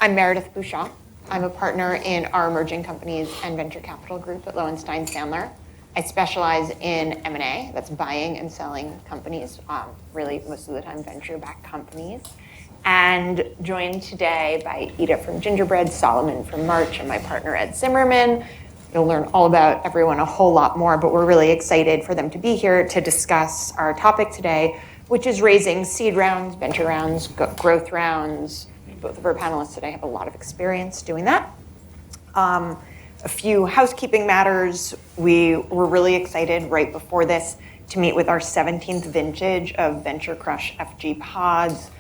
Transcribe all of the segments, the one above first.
I'm Meredith Bouchon. I'm a partner in our emerging companies and venture capital group at Lowenstein Sandler. I specialize in M&A, that's buying and selling companies, really most of the time venture-backed companies. And joined today by Ida from GingerBread, Solomon from March, and my partner Ed Zimmerman. You'll learn all about everyone a whole lot more, but we're really excited for them to be here to discuss our topic today, which is raising seed rounds, venture rounds, growth rounds. Both of our panelists today have a lot of experience doing that. A few housekeeping matters. We were really excited right before this to meet with our 17th vintage of VentureCrushFG pods,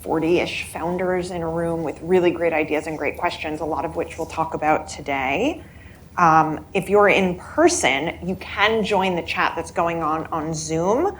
40-ish founders in a room with really great ideas and great questions, a lot of which we'll talk about today. If you're in person, you can join the chat that's going on Zoom.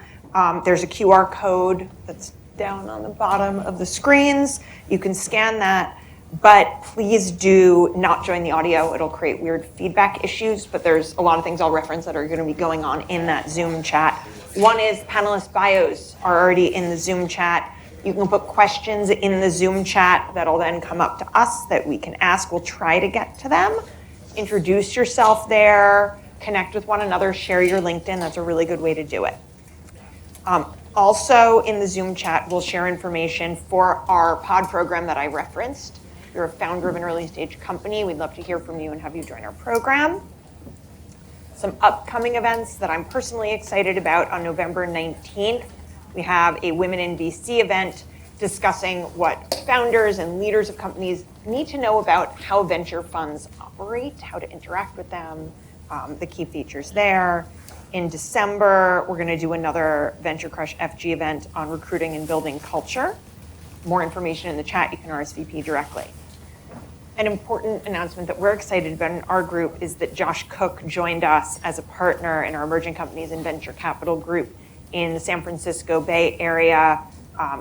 There's a QR code that's down on the bottom of the screens. You can scan that, but please do not join the audio. It'll create weird feedback issues, but there's a lot of things I'll reference that are gonna be going on in that Zoom chat. One is panelist bios are already in the Zoom chat. You can put questions in the Zoom chat that'll then come up to us that we can ask. We'll try to get to them. Introduce yourself there, connect with one another, share your LinkedIn. That's a really good way to do it. Also in the Zoom chat, we'll share information for our pod program that I referenced. If you're a founder of an early stage company, we'd love to hear from you and have you join our program. Some upcoming events that I'm personally excited about on November 19th. We have a Women in VC event discussing what founders and leaders of companies need to know about how venture funds operate, how to interact with them, the key features there. In December, we're gonna do another VentureCrushFG event on recruiting and building culture. More information in the chat, you can RSVP directly. An important announcement that we're excited about in our group is that Josh Cook joined us as a partner in our emerging companies and venture capital group in the San Francisco Bay Area.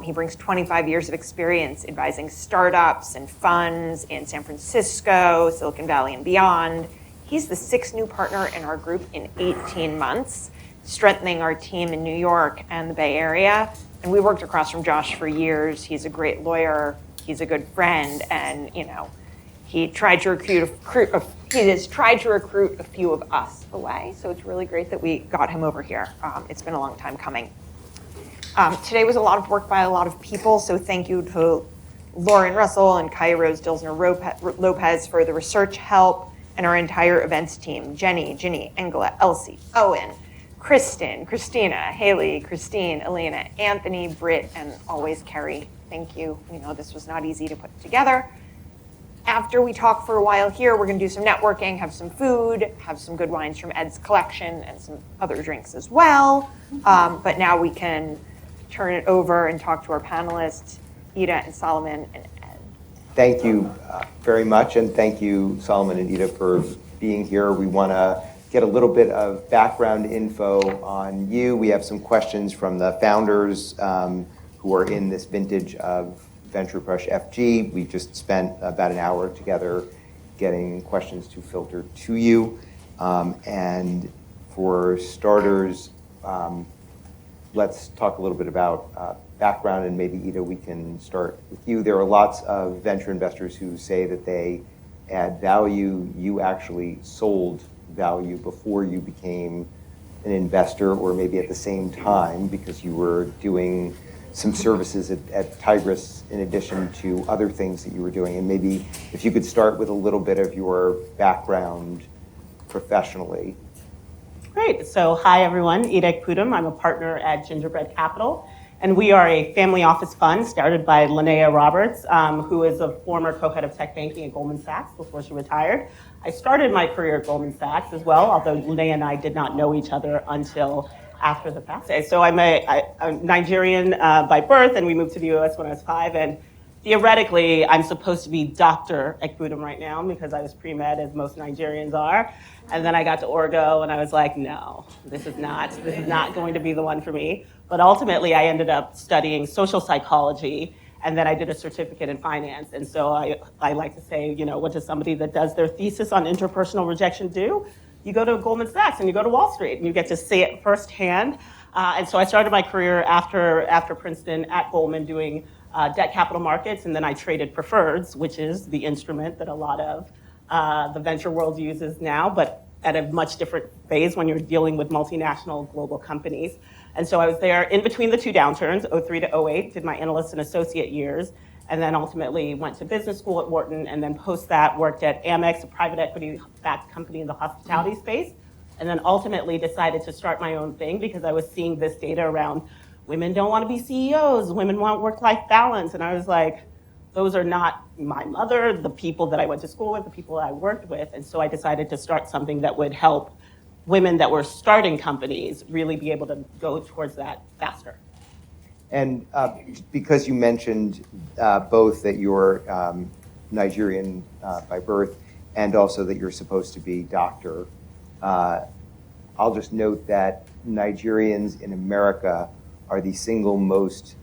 He brings 25 years of experience advising startups and funds in San Francisco, Silicon Valley, and beyond. He's the 6th new partner in our group in 18 months, strengthening our team in New York and the Bay Area. And we worked across from Josh for years. He's a great lawyer, he's a good friend, and he has tried to recruit a few of us away. So it's really great that we got him over here. It's been a long time coming. Today was a lot of work by a lot of people, so thank you to Lauren Russell and Kaya Rose Dilsner-Lopez for the research help, and our entire events team, Jenny, Ginny, Angela, Elsie, Owen, Kristen, Christina, Haley, Christine, Elena, Anthony, Britt, and always Kerry. Thank you. We know this was not easy to put together. After we talk for a while here, we're gonna do some networking, have some food, have some good wines from Ed's collection, and some other drinks as well. But now we can turn it over and talk to our panelists, Ida and Solomon and Ed. Thank you very much, and thank you, Solomon and Ida, for being here. We want to get a little bit of background info on you. We have some questions from the founders who are in this vintage of VentureCrushFG. We just spent about an hour together getting questions to filter to you. And for starters, let's talk a little bit about background, and maybe, Ida, we can start with you. There are lots of venture investors who say that they add value. You actually sold value before you became an investor, or maybe at the same time, because you were doing some services at Tigris in addition to other things that you were doing. And maybe if you could start with a little bit of your background professionally. Great. So hi, everyone. Ida Ekpoudom. I'm a partner at GingerBread Capital. And we are a family office fund started by Linnea Roberts, who is a former co-head of tech banking at Goldman Sachs before she retired. I started my career at Goldman Sachs as well, although Linnea and I did not know each other until after the fact. So I'm Nigerian by birth, and we moved to the US when I was 5. And theoretically, I'm supposed to be Dr. Ekpoudom right now because I was pre-med, as most Nigerians are. And then I got to Orgo, and I was like, no, this is not going to be the one for me. But ultimately, I ended up studying social psychology, and then I did a certificate in finance. And so I like to say, what does somebody that does their thesis on interpersonal rejection do? You go to Goldman Sachs and you go to Wall Street, and you get to see it firsthand. And so I started my career after Princeton at Goldman doing debt capital markets, and then I traded preferreds, which is the instrument that a lot of the venture world uses now, but at a much different phase when you're dealing with multinational global companies. And so I was there in between the two downturns, '03 to '08, did my analyst and associate years, and then ultimately went to business school at Wharton, and then post that worked at Amex, a private equity-backed company in the hospitality space, and then ultimately decided to start my own thing because I was seeing this data around women don't want to be CEOs, women want work-life balance, and I was like, those are not my mother, the people that I went to school with, the people I worked with, and so I decided to start something that would help women that were starting companies really be able to go towards that faster. And because you mentioned both that you're Nigerian by birth and also that you're supposed to be doctor, I'll just note that Nigerians in America are the single most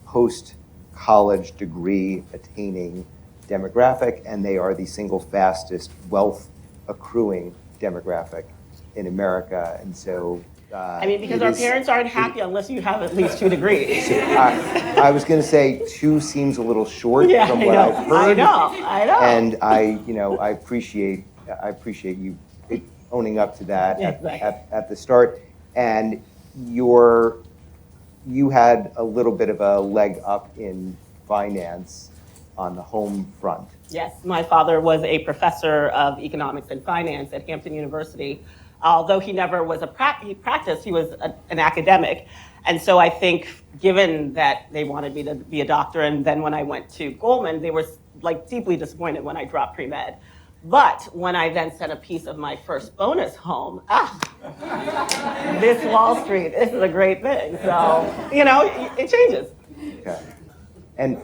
post-college degree attaining demographic, and they are the single fastest wealth accruing demographic in America. And so because our parents aren't happy unless you have at least 2 degrees. I was going to say 2 seems a little short from what I've heard. I know. And I appreciate you owning up to that at the start. And you had a little bit of a leg up in finance on the home front. Yes, my father was a professor of economics and finance at Hampton University. Although he never was he practiced, he was an academic. And so I think given that they wanted me to be a doctor, and then when I went to Goldman, they were like deeply disappointed when I dropped pre-med. But when I then sent a piece of my first bonus home, this Wall Street, this is a great thing. So, it changes. Okay. And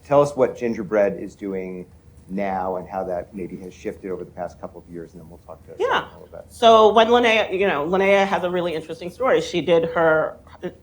tell us what GingerBread is doing now and how that maybe has shifted over the past couple of years, and then we'll talk to Sandler a little bit. So when Linnea has a really interesting story. She did her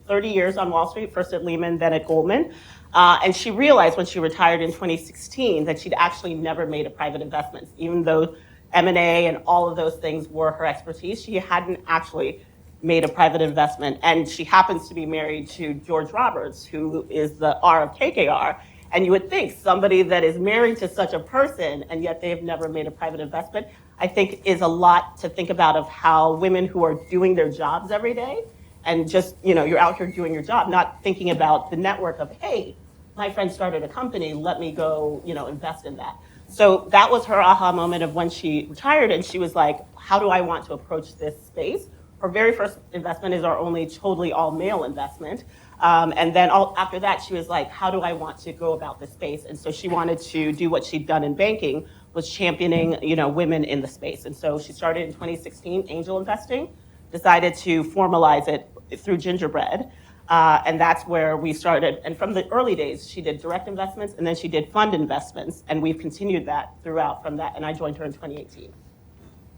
30 years on Wall Street, first at Lehman, then at Goldman. And she realized when she retired in 2016 that she'd actually never made a private investment. Even though M&A and all of those things were her expertise, she hadn't actually made a private investment. And she happens to be married to George Roberts, who is the R of KKR. And you would think somebody that is married to such a person and yet they've never made a private investment, I think is a lot to think about of how women who are doing their jobs every day and just, you're out here doing your job, not thinking about the network of, hey, my friend started a company, let me go, invest in that. So that was her aha moment of when she retired, and she was like, how do I want to approach this space? Her very first investment is our only totally all-male investment. And then after that, she was like, how do I want to go about this space? And so she wanted to do what she'd done in banking, was championing, women in the space. And so she started in 2016, angel investing, decided to formalize it through GingerBread. And that's where we started. And from the early days, she did direct investments, and then she did fund investments. And we've continued that throughout from that. And I joined her in 2018.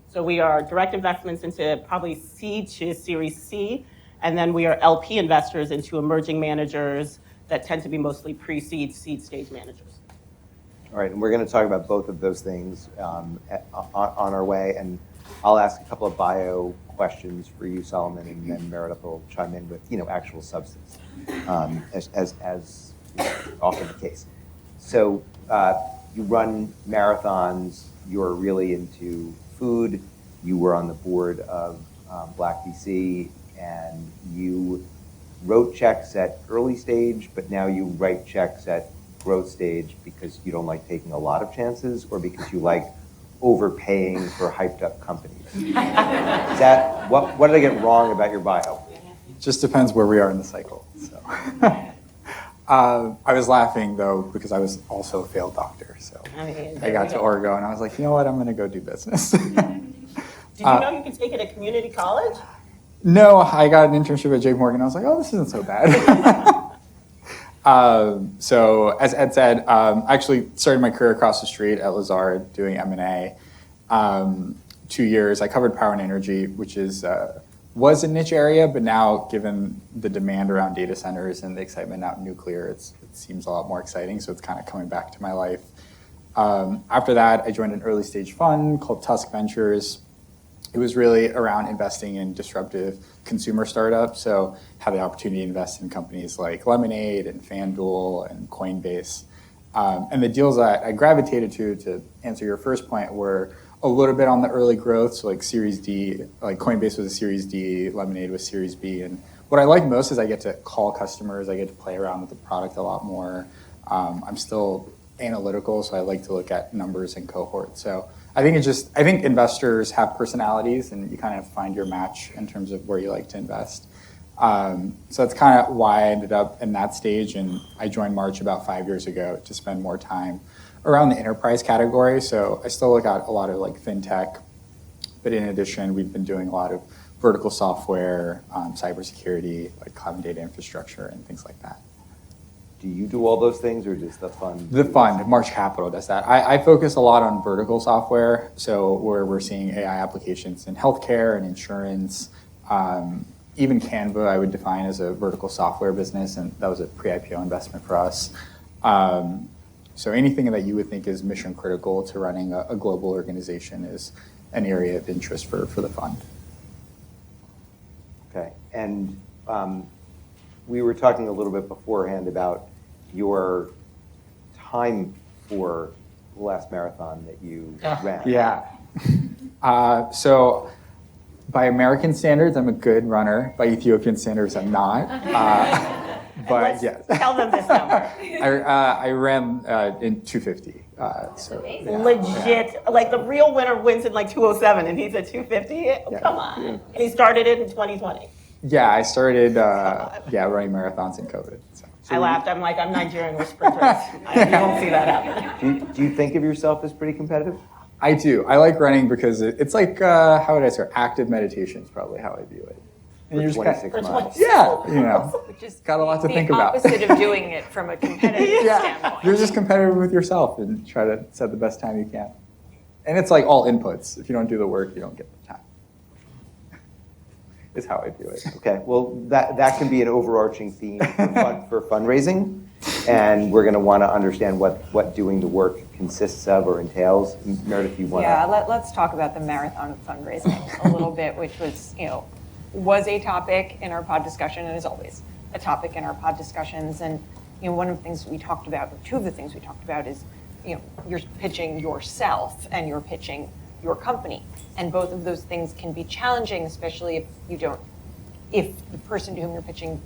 So we are direct investments into probably seed to Series C. And then we are LP investors into emerging managers that tend to be mostly pre-seed, seed stage managers. All right, and we're going to talk about both of those things on our way. And I'll ask a couple of bio questions for you, Solomon, and then Meredith will chime in with actual substance, as often the case. So you run marathons. You're really into food. You were on the board of Black VC. And you wrote checks at early stage, but now you write checks at growth stage because you don't like taking a lot of chances, or because you like overpaying for hyped up companies. Is that what did I get wrong about your bio? Just depends where we are in the cycle. So, I was laughing though because I was also a failed doctor. So I got to Oregon and I was like, you know what, I'm going to go do business. Did you know you could take it at community college? No, I got an internship at JP Morgan. I was like, oh, this isn't so bad. So as Ed said, I actually started my career across the street at Lazard doing M&A. 2 years, I covered power and energy, which was a niche area, but now given the demand around data centers and the excitement out in nuclear, it seems a lot more exciting. So it's kind of coming back to my life. After that, I joined an early stage fund called Tusk Ventures. it was really around investing in disruptive consumer startups. So had the opportunity to invest in companies like Lemonade and FanDuel and Coinbase. And the deals that I gravitated to answer your first point, were a little bit on the early growth. So like Series D, like Coinbase was a Series D, Lemonade was Series B. And what I like most is I get to call customers, I get to play around with the product a lot more. I'm still analytical, so I like to look at numbers and cohorts. So I think I think investors have personalities, and you kind of find your match in terms of where you like to invest. So that's kind of why I ended up in that stage, and I joined March about 5 years ago to spend more time around the enterprise category. So I still look at a lot of like fintech, but in addition, we've been doing a lot of vertical software, cybersecurity, like cloud and data infrastructure, and things like that. Do you do all those things, or just the fund? The fund, March Capital, does that. I focus a lot on vertical software, so where we're seeing AI applications in healthcare and insurance. Even Canva, I would define as a vertical software business, and that was a pre-IPO investment for us. So anything that you would think is mission critical to running a global organization is an area of interest for the fund. Okay, and we were talking a little bit beforehand about your time for the last marathon that you ran. Yeah. So by American standards, I'm a good runner. By Ethiopian standards, I'm not. But yes. Tell them this number. I ran in 250. So yeah, Legit, yeah. like the real winner wins in like 207, and he's at 250. Yeah. Come on. Yeah. And he started it in 2020. Yeah, I started running marathons in COVID. So. I laughed. I'm like, I'm Nigerian with sprinters. You won't see that happen. Do you think of yourself as pretty competitive? I do. I like running because it's like, how would I say, active meditation is probably how I view it. And For 26 miles. Yeah, you know, Which is got a lot to think about. the opposite of doing it from a competitive standpoint. You're just competitive with yourself and try to set the best time you can. And it's like all inputs. If you don't do the work, you don't get the time. Is how I view it. Okay, well, that can be an overarching theme for fundraising, and we're going to want to understand what doing the work consists of or entails. Meredith, you want to? Yeah, let's talk about the marathon of fundraising a little bit, which was a topic in our pod discussion, and is always a topic in our pod discussions. And one of the things we talked about, or two of the things we talked about, is you're pitching yourself and you're pitching your company, and both of those things can be challenging, especially if the person to whom you're pitching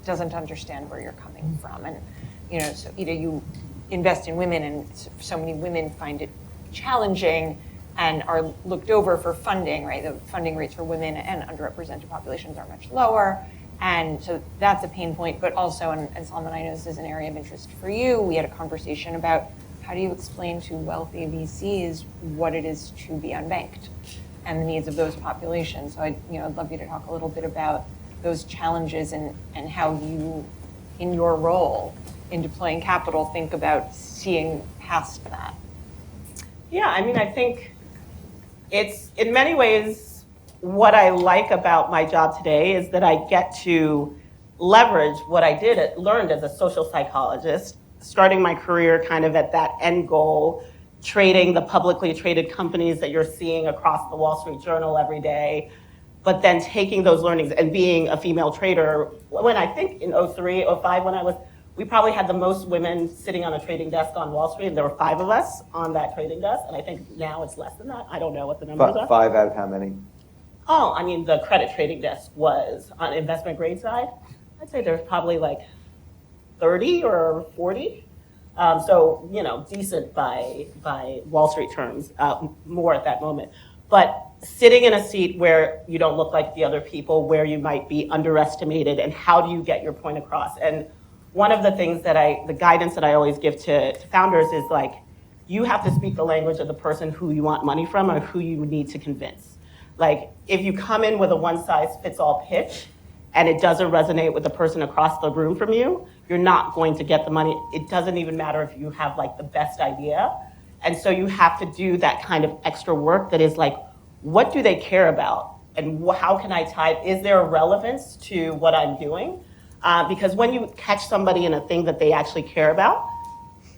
doesn't understand where you're coming from. And so you invest in women, and so many women find it challenging and are looked over for funding, right? The funding rates for women and underrepresented populations are much lower. And so that's a pain point, but also, and Salman, I know this is an area of interest for you, we had a conversation about how do you explain to wealthy VCs what it is to be unbanked and the needs of those populations. So I'd love you to talk a little bit about those challenges and how you, in your role in deploying capital, think about seeing past that. Yeah, I mean, I think it's, in many ways, what I like about my job today is that I get to leverage what I learned as a social psychologist, starting my career kind of at that end goal, trading the publicly traded companies that you're seeing across the Wall Street Journal every day, but then taking those learnings and being a female trader. When I think in 03, 05, we probably had the most women sitting on a trading desk on Wall Street, and there were 5 of us on that trading desk, and I think now it's less than that. I don't know what the numbers are. 5 out of how many? Oh, I mean, the credit trading desk was on investment grade side. I'd say there's probably like 30 or 40. So, decent by Wall Street terms, more at that moment. But sitting in a seat where you don't look like the other people, where you might be underestimated, and how do you get your point across? And one of the things the guidance that I always give to founders is like, you have to speak the language of the person who you want money from or who you need to convince. Like, if you come in with a one-size-fits-all pitch, and it doesn't resonate with the person across the room from you, you're not going to get the money. It doesn't even matter if you have like the best idea. And so you have to do that kind of extra work that is like, what do they care about? And how can I is there a relevance to what I'm doing? Because when you catch somebody in a thing that they actually care about,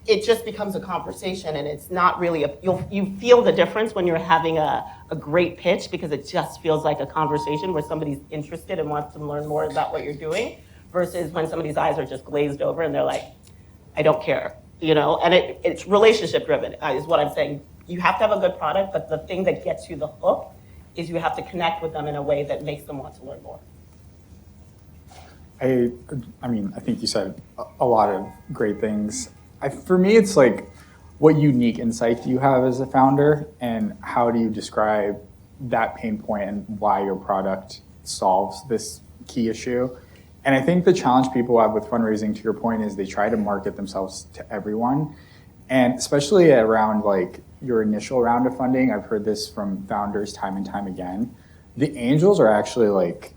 it just becomes a conversation, and it's not really you feel the difference when you're having a great pitch, because it just feels like a conversation where somebody's interested and wants to learn more about what you're doing, versus when somebody's eyes are just glazed over and they're like, I don't care, and it's relationship driven is what I'm saying. You have to have a good product, but the thing that gets you the hook is you have to connect with them in a way that makes them want to learn more. I mean, I think you said a lot of great things. For me, it's like, what unique insight do you have as a founder, and how do you describe that pain point and why your product solves this key issue? And I think the challenge people have with fundraising, to your point, is they try to market themselves to everyone. And especially around like your initial round of funding, I've heard this from founders time and time again. The angels are actually like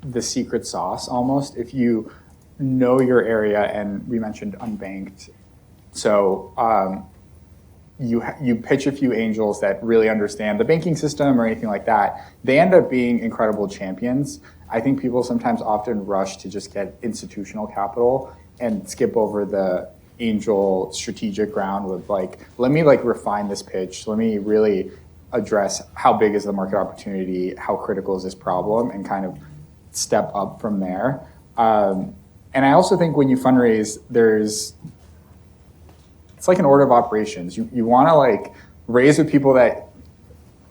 the secret sauce almost, if you know your area, and we mentioned unbanked. So you pitch a few angels that really understand the banking system or anything like that. They end up being incredible champions. I think people sometimes often rush to just get institutional capital and skip over the angel strategic ground with like, let me like refine this pitch. Let me really address how big is the market opportunity, how critical is this problem, and kind of step up from there. And I also think when you fundraise, it's like an order of operations. You want to like raise with people that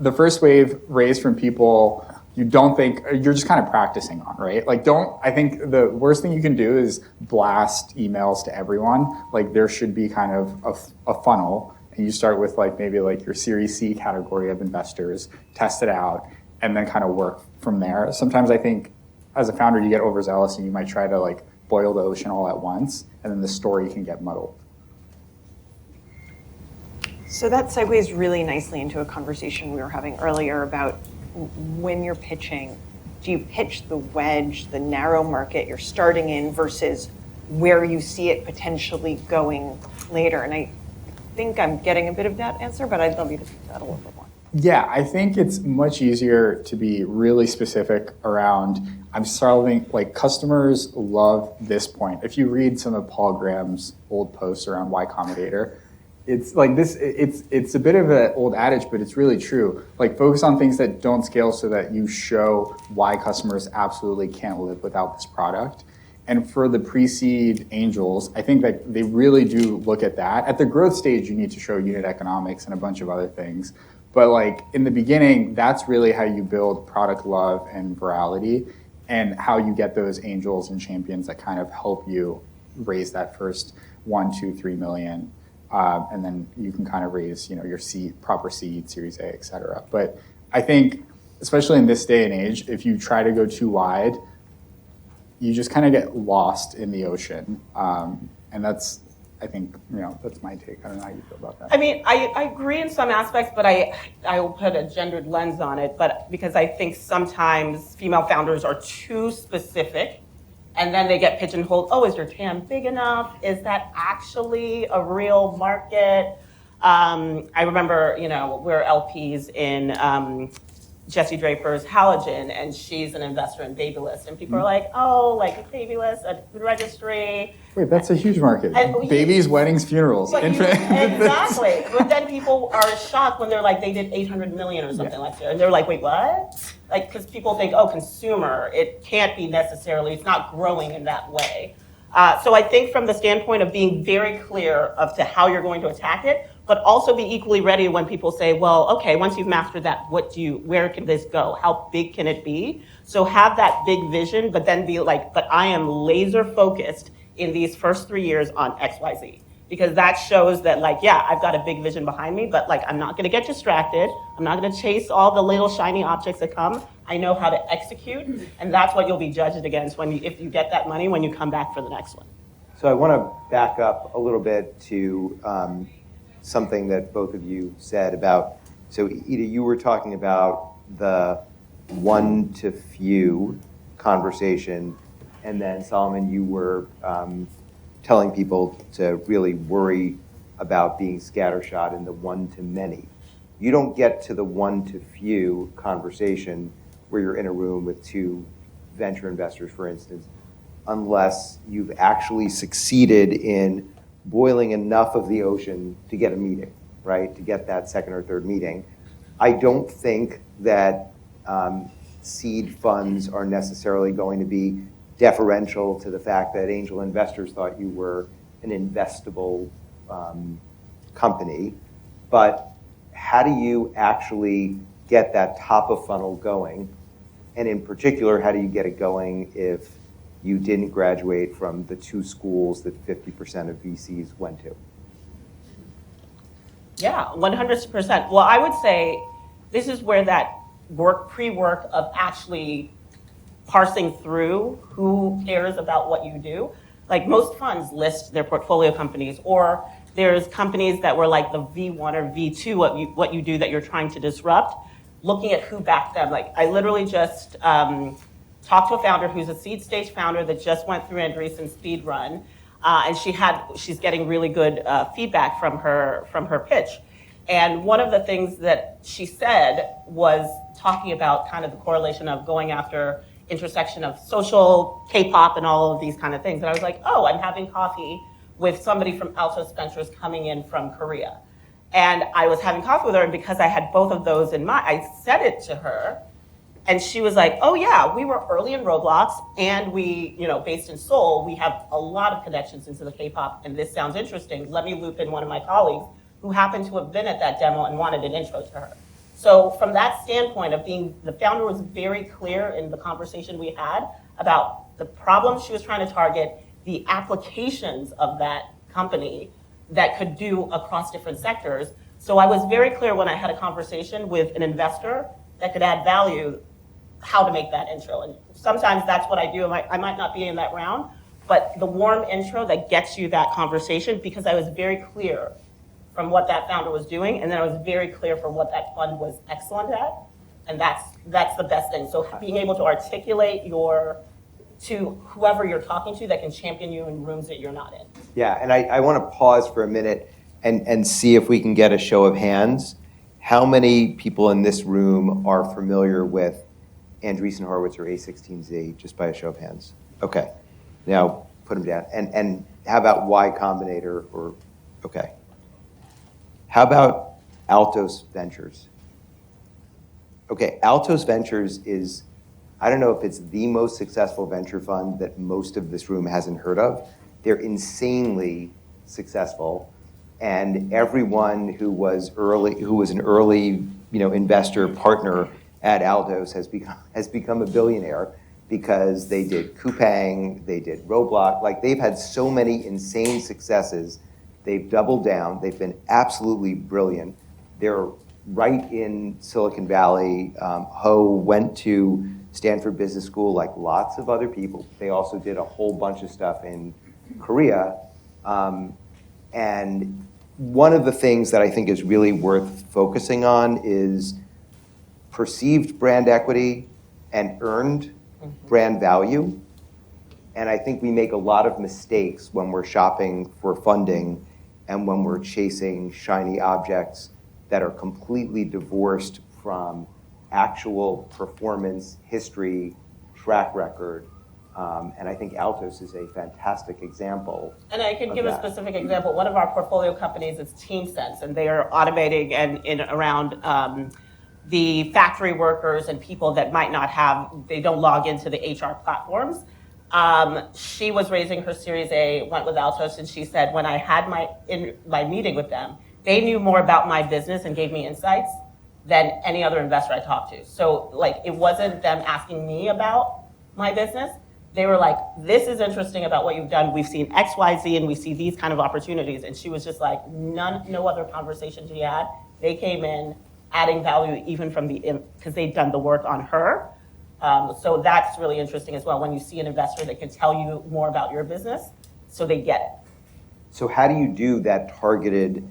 the first wave raise from people you don't think, you're just kind of practicing on, right? Like I think the worst thing you can do is blast emails to everyone. Like there should be kind of a funnel, and you start with like maybe like your Series C category of investors, test it out, and then kind of work from there. Sometimes I think as a founder, you get overzealous and you might try to like boil the ocean all at once, and then the story can get muddled. So that segues really nicely into a conversation we were having earlier about when you're pitching. Do you pitch the wedge, the narrow market you're starting in, versus where you see it potentially going later? And I think I'm getting a bit of that answer, but I'd love you to speak to that a little bit more. Yeah, I think it's much easier to be really specific around, I'm solving, like customers love this point. If you read some of Paul Graham's old posts around Y Combinator, it's like this, it's a bit of an old adage, but it's really true. Like focus on things that don't scale so that you show why customers absolutely can't live without this product. And for the pre-seed angels, I think that they really do look at that. At the growth stage, you need to show unit economics and a bunch of other things. But like in the beginning, that's really how you build product love and virality, and how you get those angels and champions that kind of help you raise that first 1, 2, 3 million. And then you can kind of raise, your proper seed, Series A, et cetera. But I think, especially in this day and age, if you try to go too wide, you just kind of get lost in the ocean. And that's, I think, that's my take. I don't know how you feel about that. I mean, I agree in some aspects, but I will put a gendered lens on it. But because I think sometimes female founders are too specific, and then they get pigeonholed. Oh, is your TAM big enough? Is that actually a real market? I remember, we're LPs in Jessie Draper's Halogen, and she's an investor in Babylist. And people are like, oh, like Babylist, a registry. Wait, that's a huge market. Babies, weddings, funerals. Exactly. But then people are shocked when they're like, they did 800 million or something like that. And they're like, wait, what? Like, because people think, oh, consumer, it can't be necessarily, it's not growing in that way. So I think from the standpoint of being very clear of to how you're going to attack it, but also be equally ready when people say, well, okay, once you've mastered that, where can this go? How big can it be? So have that big vision, but then be like, but I am laser focused in these first 3 years on X, Y, Z. Because that shows that like, yeah, I've got a big vision behind me, but like, I'm not gonna get distracted. I'm not gonna chase all the little shiny objects that come. I know how to execute, and that's what you'll be judged against if you get that money when you come back for the next one. So I want to back up a little bit to something that both of you said about, so Ida, you were talking about the one to few conversation, and then Solomon, you were telling people to really worry about being scattershot in the one to many. You don't get to the one to few conversation where you're in a room with 2 venture investors, for instance, unless you've actually succeeded in boiling enough of the ocean to get a meeting, right? To get that second or third meeting. I don't think that seed funds are necessarily going to be deferential to the fact that angel investors thought you were an investable company. But how do you actually get that top of funnel going? And in particular, how do you get it going if you didn't graduate from the 2 schools that 50% of VCs went to? Yeah, 100%. Well, I would say this is where that pre-work of actually parsing through who cares about what you do. Like most funds list their portfolio companies, or there's companies that were like the V1 or V2, what you do that you're trying to disrupt, looking at who backed them. Like I literally just talked to a founder who's a seed stage founder that just went through Andreessen's speed run, and she's getting really good feedback from her pitch. And one of the things that she said was talking about kind of the correlation of going after intersection of social, K-pop, and all of these kind of things. And I was like, oh, I'm having coffee with somebody from Altos Ventures coming in from Korea. And I was having coffee with her, and because I had both of those in mind, I said it to her, and she was like, oh yeah, we were early in Roblox, and we, based in Seoul, we have a lot of connections into the K-pop, and this sounds interesting. Let me loop in one of my colleagues who happened to have been at that demo and wanted an intro to her. So from that standpoint of the founder was very clear in the conversation we had about the problems she was trying to target, the applications of that company that could do across different sectors. So I was very clear when I had a conversation with an investor that could add value, how to make that intro. And sometimes that's what I do. I might not be in that round, but the warm intro that gets you that conversation, because I was very clear from what that founder was doing, and then I was very clear from what that fund was excellent at, and that's the best thing. So being able to articulate to whoever you're talking to that can champion you in rooms that you're not in. Yeah, and I want to pause for a minute and see if we can get a show of hands. How many people in this room are familiar with Andreessen Horowitz or A16Z, just by a show of hands? Okay, now put them down. And how about Y Combinator, okay. How about Altos Ventures? Okay, Altos Ventures is, I don't know if it's the most successful venture fund that most of this room hasn't heard of. They're insanely successful, and everyone who was an early, investor partner at Altos has become a billionaire because they did Coupang, they did Roblox. Like they've had so many insane successes. They've doubled down. They've been absolutely brilliant. They're right in Silicon Valley. Ho went to Stanford Business School like lots of other people. They also did a whole bunch of stuff in Korea. And one of the things that I think is really worth focusing on is perceived brand equity and earned brand value. And I think we make a lot of mistakes when we're shopping for funding and when we're chasing shiny objects that are completely divorced from actual performance, history, track record. And I think Altos is a fantastic example. And I can give a specific example. One of our portfolio companies is TeamSense, and they are automating and around the factory workers and people that might not they don't log into the HR platforms. She was raising her Series A, went with Altos, and she said, when I had my meeting with them, they knew more about my business and gave me insights than any other investor I talked to. So it wasn't them asking me about my business. They were like, this is interesting about what you've done. We've seen X, Y, Z, and we see these kind of opportunities. And she was just like, no other conversation she had. They came in adding value even from because they'd done the work on her. So that's really interesting as well when you see an investor that can tell you more about your business, so they get it. So how do you do that targeted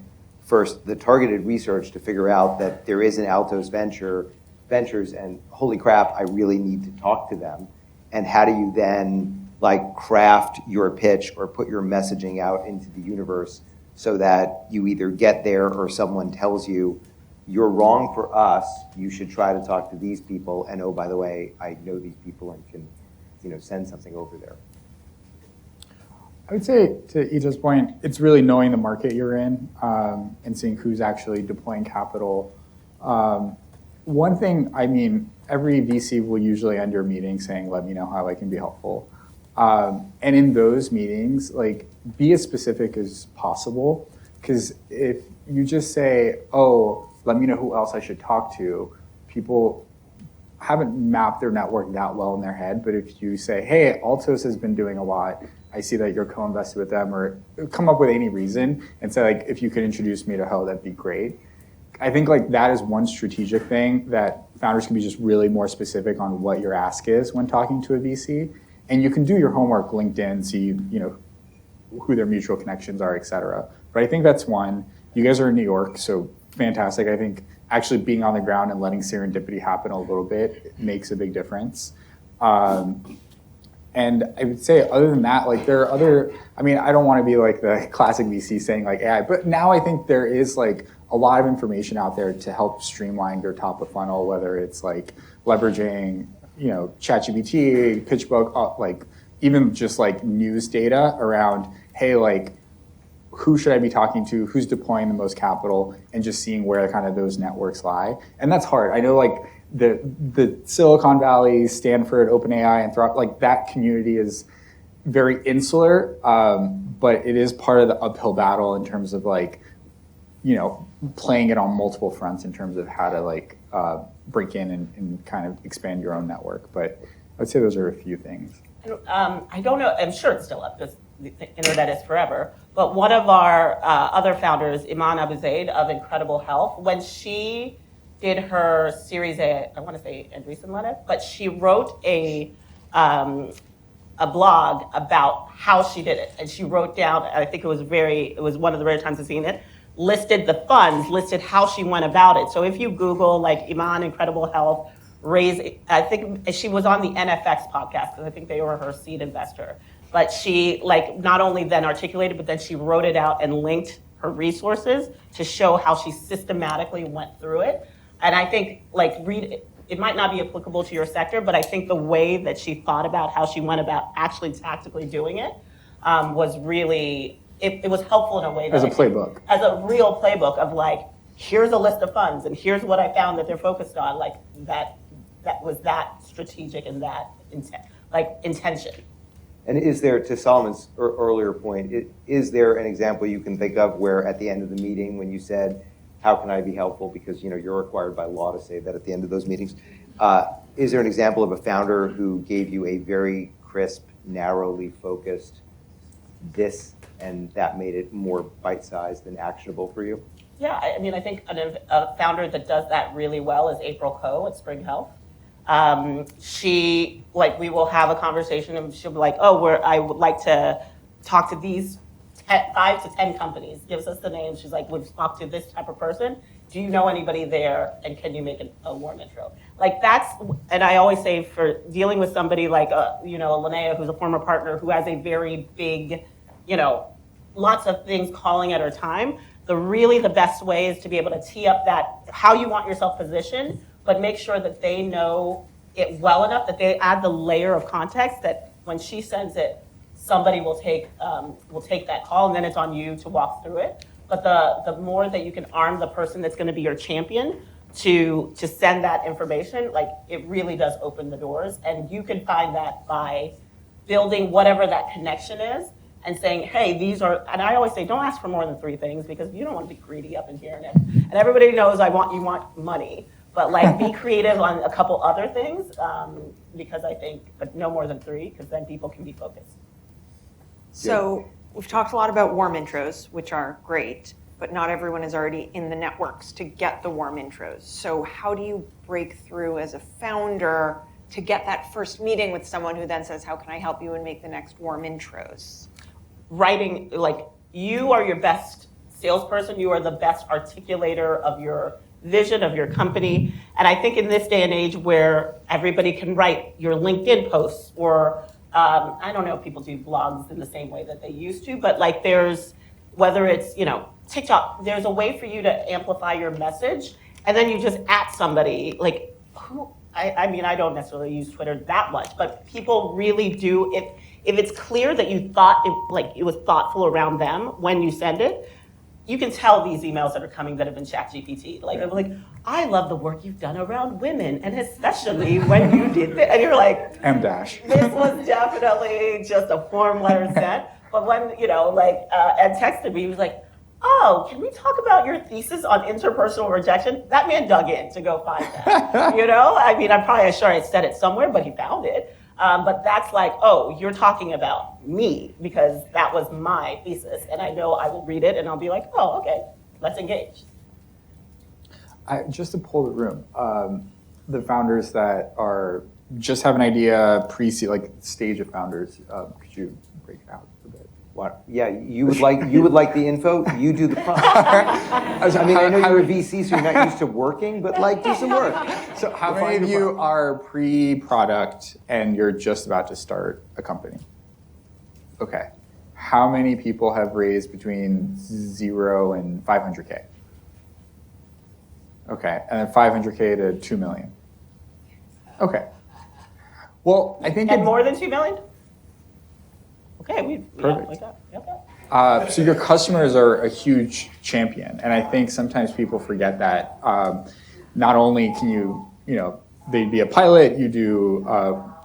research to figure out that there is an Altos Ventures and holy crap, I really need to talk to them? And how do you then craft your pitch or put your messaging out into the universe so that you either get there or someone tells you, you're wrong for us, you should try to talk to these people, and oh, by the way, I know these people and can send something over there? I would say, to Ita's point, it's really knowing the market you're in and seeing who's actually deploying capital. One thing, I mean, every VC will usually end your meeting saying, let me know how I can be helpful. And in those meetings, like, be as specific as possible. Because if you just say, oh, let me know who else I should talk to, people haven't mapped their network that well in their head. But if you say, hey, Altos has been doing a lot, I see that you're co-invested with them, or come up with any reason and say, like, if you could introduce me to Ho, that'd be great. I think like that is one strategic thing that founders can be just really more specific on what your ask is when talking to a VC. And you can do your homework, LinkedIn, see, you know, who their mutual connections are, et cetera. But I think that's one. You guys are in New York, so fantastic. I think actually being on the ground and letting serendipity happen a little bit makes a big difference. And I would say other than that, like there are other, I mean, I don't want to be like the classic VC saying like AI, but now I think there is like a lot of information out there to help streamline your top of funnel, whether it's like leveraging, you know, ChatGPT, PitchBook, like even just like news data around, hey, like who should I be talking to, who's deploying the most capital, and just seeing where kind of those networks lie. And that's hard. I know like the Silicon Valley, Stanford, OpenAI, and like that community is very insular, but it is part of the uphill battle in terms of like, you know, playing it on multiple fronts in terms of how to like break in and kind of expand your own network. But I would say those are a few things. I don't know, I'm sure it's still up because the internet is forever, but one of our other founders, Iman Abu Zaid of Incredible Health, when she did her Series A, I want to say Andreessen led it, but she wrote a blog about how she did it. And she wrote down, I think it was one of the rare times I've seen it, listed the funds, listed how she went about it. So if you Google like Iman Incredible Health, I think she was on the NFX podcast because I think they were her seed investor. But she like not only then articulated, but then she wrote it out and linked her resources to show how she systematically went through it. And I think like it might not be applicable to your sector, but I think the way that she thought about how she went about actually tactically doing it was really, it was helpful in a way. As a playbook. As a real playbook of like, here's a list of funds and here's what I found that they're focused on. Like that was that strategic and that intention. And is there, to Solomon's earlier point, is there an example you can think of where at the end of the meeting when you said, how can I be helpful? Because you know you're required by law to say that at the end of those meetings. Is there an example of a founder who gave you a very crisp, narrowly focused this, and that made it more bite-sized and actionable for you? Yeah, I mean, I think a founder that does that really well is April Coe at Spring Health. She, like, we will have a conversation and she'll be like, oh, I would like to talk to these 5 to 10 companies, gives us the names. She's like, we've talked to this type of person. Do you know anybody there? And can you make a warm intro? Like that's, and I always say for dealing with somebody like, you know, Linnea, who's a former partner who has a very big, you know, lots of things calling at her time. The best way is to be able to tee up that, how you want yourself positioned, but make sure that they know it well enough that they add the layer of context that when she sends it, somebody will take that call, and then it's on you to walk through it. But the more that you can arm the person that's going to be your champion to send that information, like it really does open the doors. And you can find that by building whatever that connection is and saying, hey, these are, and I always say, don't ask for more than 3 things because you don't want to be greedy up in here. And everybody knows you want money, but like be creative on a couple other things because I think, but no more than 3 because then people can be focused. So we've talked a lot about warm intros, which are great, but not everyone is already in the networks to get the warm intros. So how do you break through as a founder to get that first meeting with someone who then says, how can I help you and make the next warm intros? Writing, like you are your best salesperson, you are the best articulator of your vision of your company. And I think in this day and age where everybody can write your LinkedIn posts or I don't know if people do blogs in the same way that they used to, but like there's, whether it's, you know, TikTok, there's a way for you to amplify your message and then you just at somebody, like who, I mean, I don't necessarily use Twitter that much, but people really do, if it's clear that you thought it was thoughtful around them when you send it, you can tell these emails that are coming that have been ChatGPT. Like, I'm like, I love the work you've done around women, and especially when you did this. And you're like, M dash. this was definitely just a form letter sent. But when, Ed texted me, he was like, oh, can we talk about your thesis on interpersonal rejection? That man dug in to go find that. I mean, I'm probably sure I said it somewhere, but he found it. But that's like, oh, you're talking about me because that was my thesis. And I know I will read it and I'll be like, oh, okay, let's engage. Just to pull the room, the founders that are just have an idea, pre-seed, like stage of founders, could you break it out a bit? What? Yeah, you would like the info. You do the prompt. I mean, I know you're a VC, so you're not used to working, but do some work. So how many of you are pre-product and you're just about to start a company? Okay. How many people have raised between 0 and 500K? Okay, and then 500K to 2 million. Okay. Well, I think And more than 2 million? Okay, we Perfect. like that. Okay. So your customers are a huge champion, and I think sometimes people forget that. Not only can they'd be a pilot, you do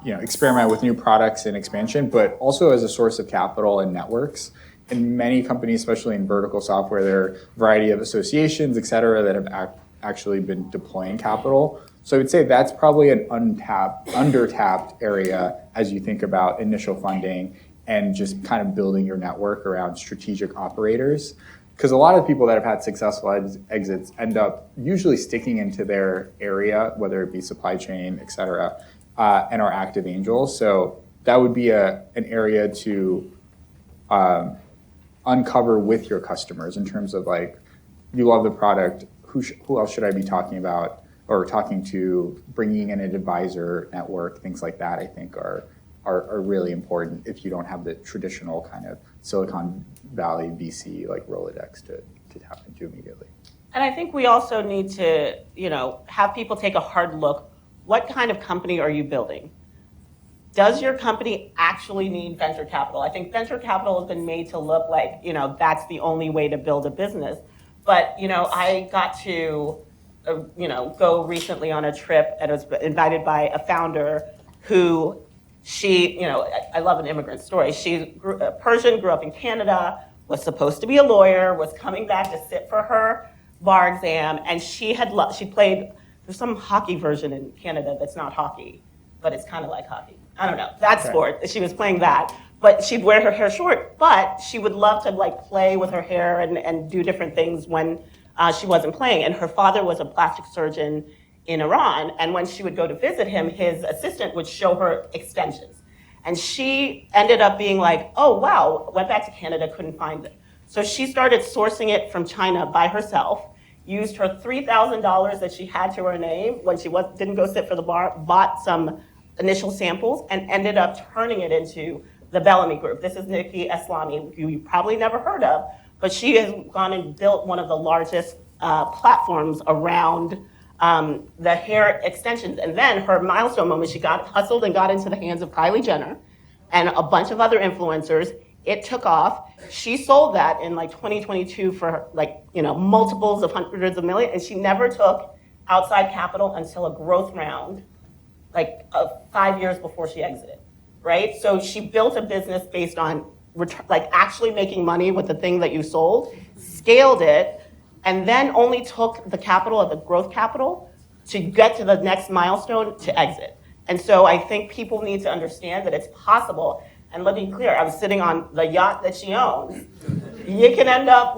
experiment with new products and expansion, but also as a source of capital and networks. In many companies, especially in vertical software, there are a variety of associations, et cetera, that have actually been deploying capital. So I would say that's probably an undertapped area as you think about initial funding and just kind of building your network around strategic operators. Because a lot of people that have had successful exits end up usually sticking into their area, whether it be supply chain, et cetera, and are active angels. So that would be an area to uncover with your customers in terms of you love the product, who else should I be talking about or talking to, bringing in an advisor network, things like that, I think are really important if you don't have the traditional kind of Silicon Valley VC like Rolodex to tap into immediately. And I think we also need to, have people take a hard look. What kind of company are you building? Does your company actually need venture capital? I think venture capital has been made to look like, that's the only way to build a business. But, I got to, go recently on a trip and was invited by a founder who I love an immigrant story. She Persian, grew up in Canada, was supposed to be a lawyer, was coming back to sit for her bar exam, and she played, there's some hockey version in Canada that's not hockey, but it's kind of like hockey. I don't know, that sport, she was playing that, but she'd wear her hair short, but she would love to play with her hair and do different things when she wasn't playing. And her father was a plastic surgeon in Iran, and when she would go to visit him, his assistant would show her extensions. And she ended up being like, oh wow, went back to Canada, couldn't find it. So she started sourcing it from China by herself, used her $3,000 that she had to her name when she didn't go sit for the bar, bought some initial samples, and ended up turning it into the Bellamy Group. This is Nikki Eslami, who you probably never heard of, but she has gone and built one of the largest platforms around the hair extensions. And then her milestone moment, she got hustled and got into the hands of Kylie Jenner and a bunch of other influencers. It took off. She sold that in 2022 for multiples of hundreds of millions, and she never took outside capital until a growth round, 5 years before she exited, right? So she built a business based on actually making money with the thing that you sold, scaled it, and then only took the capital of the growth capital to get to the next milestone to exit. And so I think people need to understand that it's possible. And let me be clear, I was sitting on the yacht that she owns. You can end up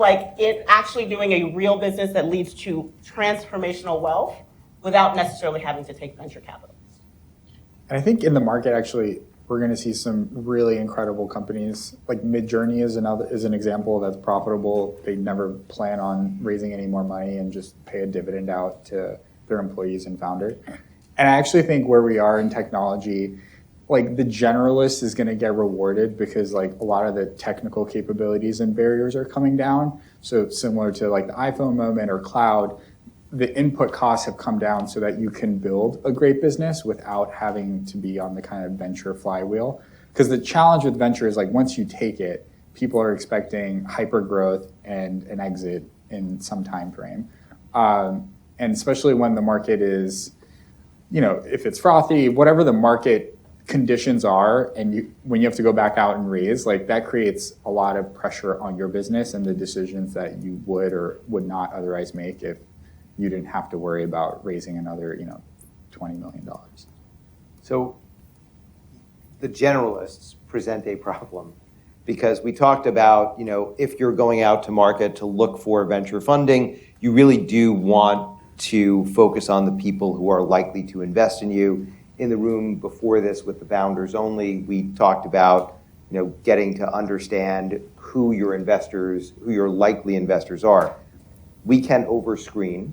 actually doing a real business that leads to transformational wealth without necessarily having to take venture capital. And I think in the market, actually, we're going to see some really incredible companies. Like Midjourney is an example that's profitable. They never plan on raising any more money and just pay a dividend out to their employees and founder. And I actually think where we are in technology, the generalist is going to get rewarded because a lot of the technical capabilities and barriers are coming down. So similar to the iPhone moment or cloud, the input costs have come down so that you can build a great business without having to be on the kind of venture flywheel. Because the challenge with venture is like once you take it, people are expecting hyper growth and an exit in some time frame. And especially when the market is, if it's frothy, whatever the market conditions are, and when you have to go back out and raise, like that creates a lot of pressure on your business and the decisions that you would or would not otherwise make if you didn't have to worry about raising another, $20 million. So the generalists present a problem because we talked about, if you're going out to market to look for venture funding, you really do want to focus on the people who are likely to invest in you. In the room before this with the founders only, we talked about, getting to understand who your likely investors are. We can overscreen,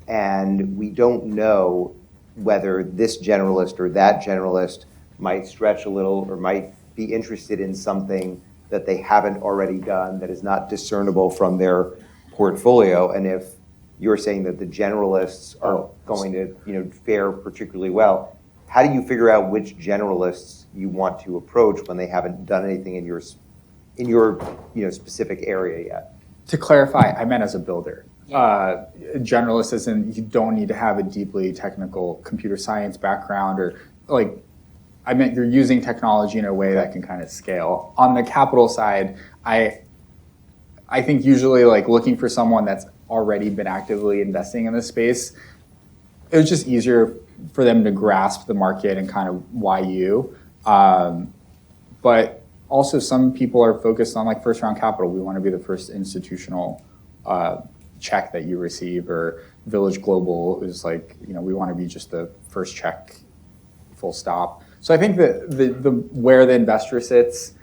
and we don't know whether this generalist or that generalist might stretch a little or might be interested in something that they haven't already done that is not discernible from their portfolio. And if you're saying that the generalists are going to fare particularly well, how do you figure out which generalists you want to approach when they haven't done anything in your specific area yet? To clarify, I meant as a builder. Generalist isn't, you don't need to have a deeply technical computer science background or I meant you're using technology in a way that can kind of scale. On the capital side, I think usually looking for someone that's already been actively investing in this space, it was just easier for them to grasp the market and kind of why you. But also some people are focused on first round capital. We want to be the first institutional check that you receive, or Village Global is we want to be just the first check, full stop. So I think that the where the investor sits,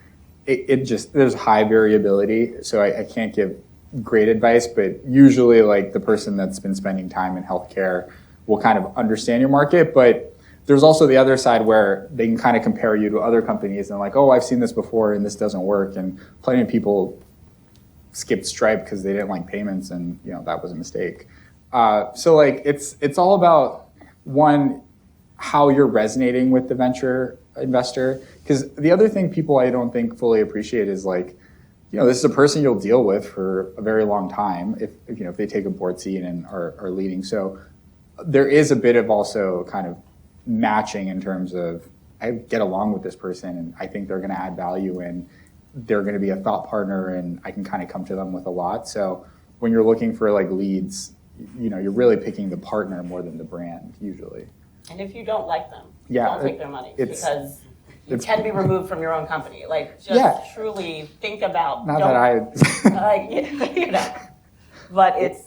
it just, there's high variability. So I can't give great advice, but usually the person that's been spending time in healthcare will kind of understand your market. But there's also the other side where they can kind of compare you to other companies and I've seen this before and this doesn't work. And plenty of people skipped Stripe because they didn't like payments, and that was a mistake. So it's all about, one, how you're resonating with the venture investor. Because the other thing people I don't think fully appreciate is this is a person you'll deal with for a very long time if they take a board seat and are leading. So there is a bit of also kind of matching in terms of, I get along with this person and I think they're going to add value and they're going to be a thought partner and I can kind of come to them with a lot. So when you're looking for leads, you're really picking the partner more than the brand usually. And if you don't like them, don't take their money, because you can be removed from your own company. Truly think about. Not that I. But it's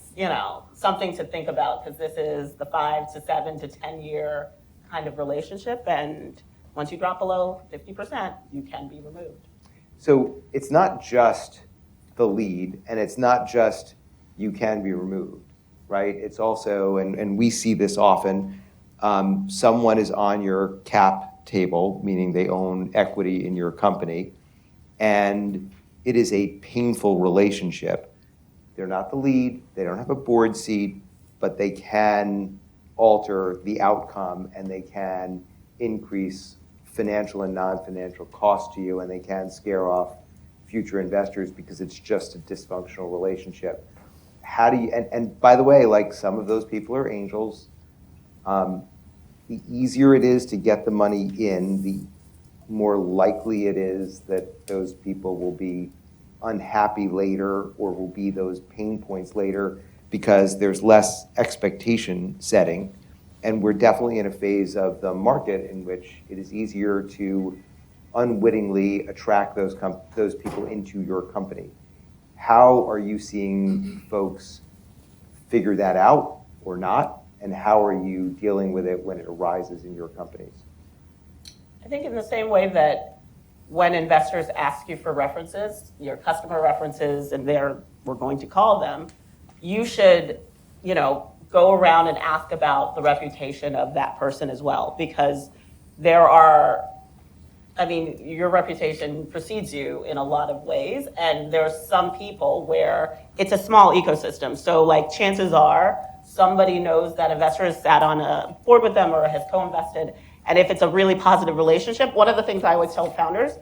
something to think about, because this is the 5 to 7 to 10 year kind of relationship, and once you drop below 50%, you can be removed. So it's not just the lead, and it's not just you can be removed, right? It's also, and we see this often. Someone is on your cap table, meaning they own equity in your company, and it is a painful relationship. They're not the lead, they don't have a board seat, but they can alter the outcome and they can increase financial and non-financial costs to you, and they can scare off future investors because it's just a dysfunctional relationship. How do you, and by the way, some of those people are angels. The easier it is to get the money in, the more likely it is that those people will be unhappy later or will be those pain points later because there's less expectation setting. And we're definitely in a phase of the market in which it is easier to unwittingly attract those people into your company. How are you seeing folks figure that out or not? And how are you dealing with it when it arises in your companies? I think in the same way that when investors ask you for references, your customer references, and we're going to call them, you should, go around and ask about the reputation of that person as well, because your reputation precedes you in a lot of ways, and there's some people where it's a small ecosystem. So chances are somebody knows that investor has sat on a board with them or has co-invested, And if it's a really positive relationship, one of the things I always tell founders,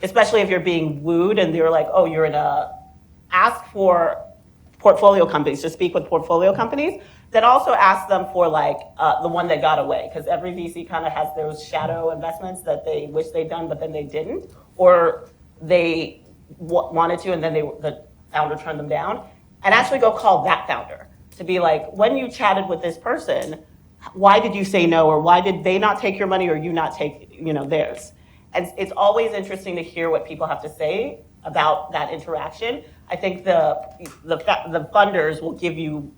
especially if you're being wooed and they're like, oh, you're in ask for portfolio companies, to speak with portfolio companies, then also ask them for like the one that got away, because every VC kind of has those shadow investments that they wish they'd done, but then they didn't, or they wanted to and then the founder turned them down. And actually go call that founder to be like, when you chatted with this person, why did you say no, or why did they not take your money or you not take theirs? And it's always interesting to hear what people have to say about that interaction. I think the funders will give you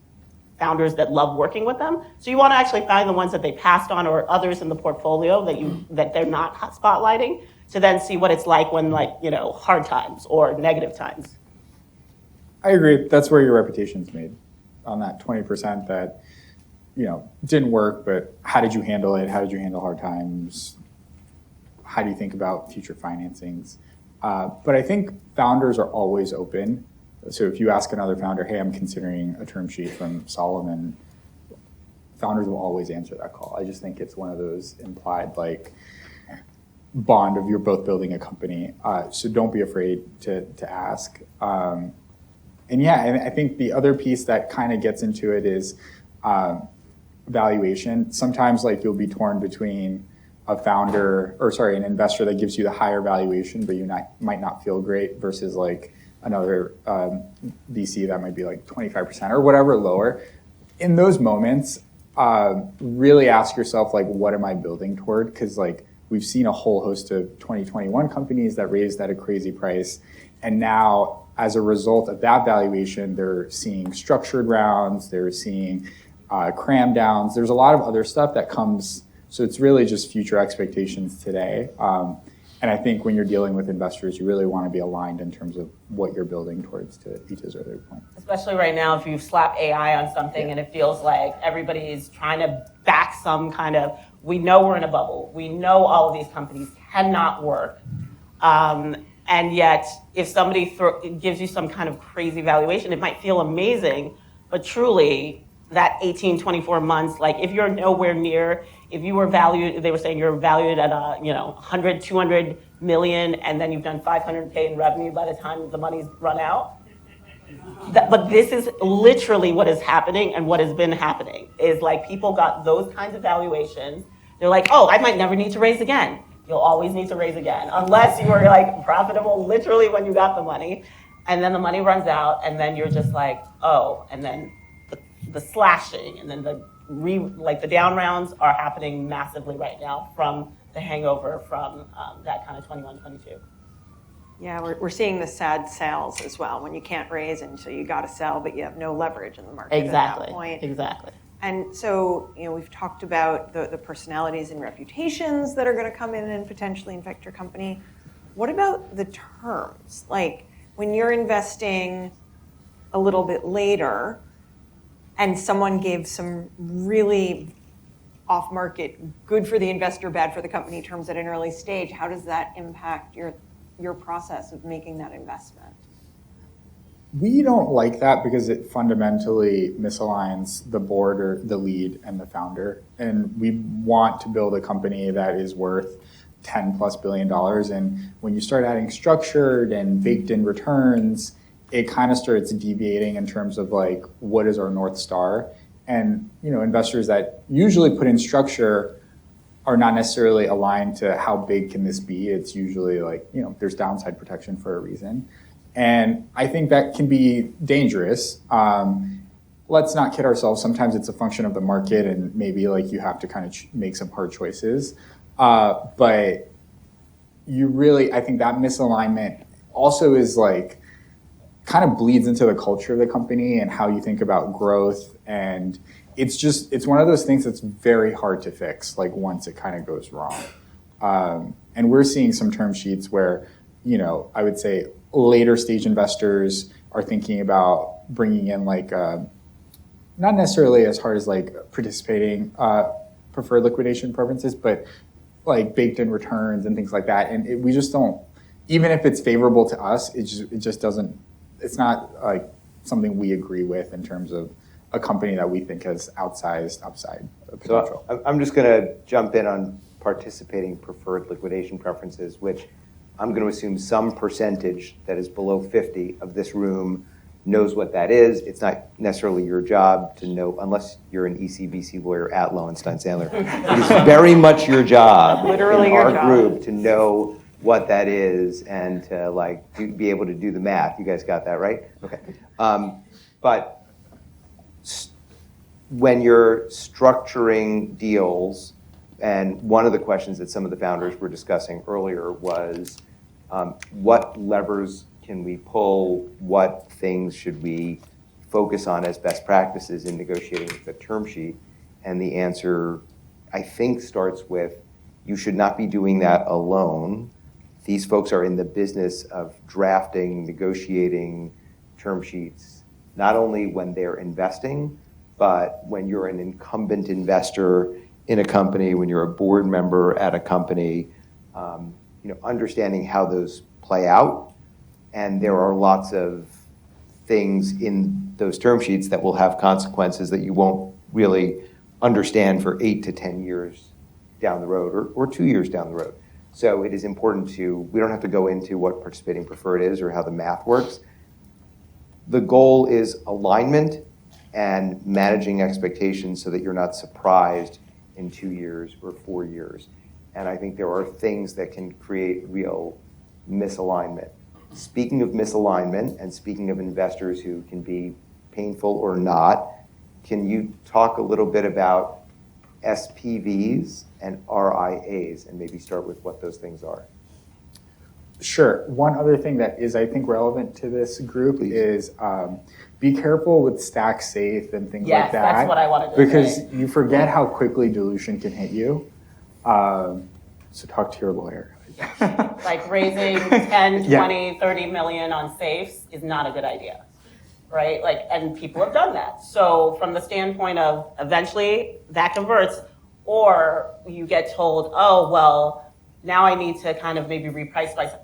founders that love working with them. So you want to actually find the ones that they passed on or others in the portfolio that they're not spotlighting, to then see what it's like when hard times or negative times. I agree. That's where your reputation's made, on that 20% that didn't work, but how did you handle it? How did you handle hard times? How do you think about future financings? But I think founders are always open. So if you ask another founder, hey, I'm considering a term sheet from Solomon, founders will always answer that call. I just think it's one of those implied bond of you're both building a company. So don't be afraid to ask. And I think the other piece that kind of gets into it is valuation. Sometimes you'll be torn between an investor that gives you the higher valuation, but you might not feel great, versus another VC that might be 25% or whatever lower. In those moments, really ask yourself, what am I building toward? Because we've seen a whole host of 2021 companies that raised at a crazy price, and now as a result of that valuation, they're seeing structured rounds, they're seeing cram downs. There's a lot of other stuff that comes. So it's really just future expectations today. And I think when you're dealing with investors, you really want to be aligned in terms of what you're building towards, to Ita's earlier point. Especially right now, if you slap AI on something and it feels like everybody's trying to back some kind of, we know we're in a bubble. We know all of these companies cannot work. And yet, if somebody gives you some kind of crazy valuation, it might feel amazing, but truly, that 18, 24 months, if you're nowhere near, if you were valued, they were saying you're valued at 100, 200 million, and then you've done 500K in revenue by the time the money's run out. But this is literally what is happening, and what has been happening is people got those kinds of valuations. They're like, oh, I might never need to raise again. You'll always need to raise again, unless you were profitable literally when you got the money, and then the money runs out, and then you're just oh, and then the slashing, and then the down rounds are happening massively right now from the hangover from that kind of 21, 22. Yeah, we're seeing the sad sales as well, when you can't raise and so you got to sell, but you have no leverage in the market at that point. Exactly. And so, we've talked about the personalities and reputations that are going to come in and potentially infect your company. What about the terms? When you're investing a little bit later and someone gave some really off-market, good for the investor, bad for the company terms at an early stage, how does that impact your process of making that investment? We don't like that because it fundamentally misaligns the board or the lead and the founder. And we want to build a company that is worth $10+ billion. And when you start adding structured and baked in returns, it kind of starts deviating in terms of what is our North Star. And investors that usually put in structure are not necessarily aligned to how big can this be. It's usually there's downside protection for a reason. And I think that can be dangerous. Let's not kid ourselves. Sometimes it's a function of the market, and maybe you have to kind of make some hard choices. But I think that misalignment also is kind of bleeds into the culture of the company and how you think about growth. And it's one of those things that's very hard to fix, once it kind of goes wrong. And we're seeing some term sheets where, I would say later stage investors are thinking about bringing in not necessarily as hard as participating preferred liquidation preferences, but baked in returns and things like that. And we just don't, even if it's favorable to us, it just doesn't, it's not something we agree with in terms of a company that we think has outsized upside potential. So I'm just going to jump in on participating preferred liquidation preferences, which I'm going to assume some percentage that is below 50 of this room knows what that is. It's not necessarily your job to know, unless you're an ECBC lawyer at Lowenstein Sandler. It is very much your job Literally in your our job. group to know what that is and to be able to do the math. You guys got that right? Okay. But when you're structuring deals, and one of the questions that some of the founders were discussing earlier was, what levers can we pull? What things should we focus on as best practices in negotiating the term sheet? And the answer, I think, starts with, you should not be doing that alone. These folks are in the business of drafting, negotiating term sheets, not only when they're investing, but when you're an incumbent investor in a company, when you're a board member at a company, understanding how those play out. And there are lots of things in those term sheets that will have consequences that you won't really understand for 8 to 10 years down the road, or 2 years down the road. So it is important we don't have to go into what participating preferred is or how the math works. The goal is alignment and managing expectations so that you're not surprised in 2 years or 4 years. And I think there are things that can create real misalignment. Speaking of misalignment and speaking of investors who can be painful or not, can you talk a little bit about SPVs and RIAs and maybe start with what those things are? Sure. One other thing that is, I think, relevant to this group Please. is be careful with stack safe and things like that. Yes, that's what I wanted to because say. you forget how quickly dilution can hit you. So talk to your lawyer. Like raising 10, Yeah. 20, 30 million on safes is not a good idea, right? And people have done that. So from the standpoint of eventually that converts, or you get told, oh, well, now I need to kind of maybe reprice myself.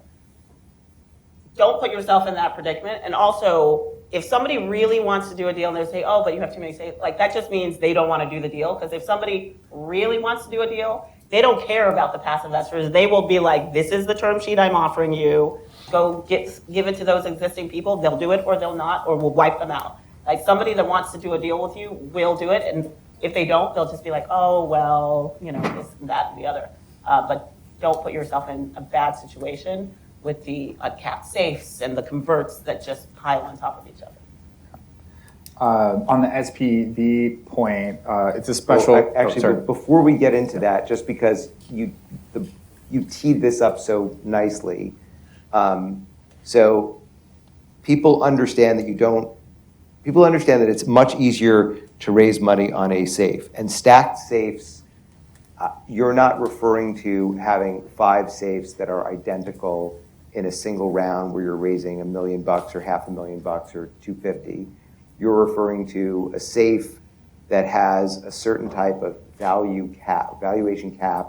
Don't put yourself in that predicament. And also, if somebody really wants to do a deal and they say, oh, but you have too many safes, that just means they don't want to do the deal. Because if somebody really wants to do a deal, they don't care about the past investors. They will be like, this is the term sheet I'm offering you. Go give it to those existing people. They'll do it or they'll not, or we'll wipe them out. Somebody that wants to do a deal with you will do it. And if they don't, they'll just be like, oh, well, this and that and the other. But don't put yourself in a bad situation with the uncapped safes and the converts that just pile on top of each other. On the SPV point, it's a special. Actually, before we get into that, just because you teed this up so nicely, so people understand that it's much easier to raise money on a safe. And stacked safes, you're not referring to having 5 safes that are identical in a single round where you're raising $1 million or $500,000 or $250. You're referring to a safe that has a certain type of valuation cap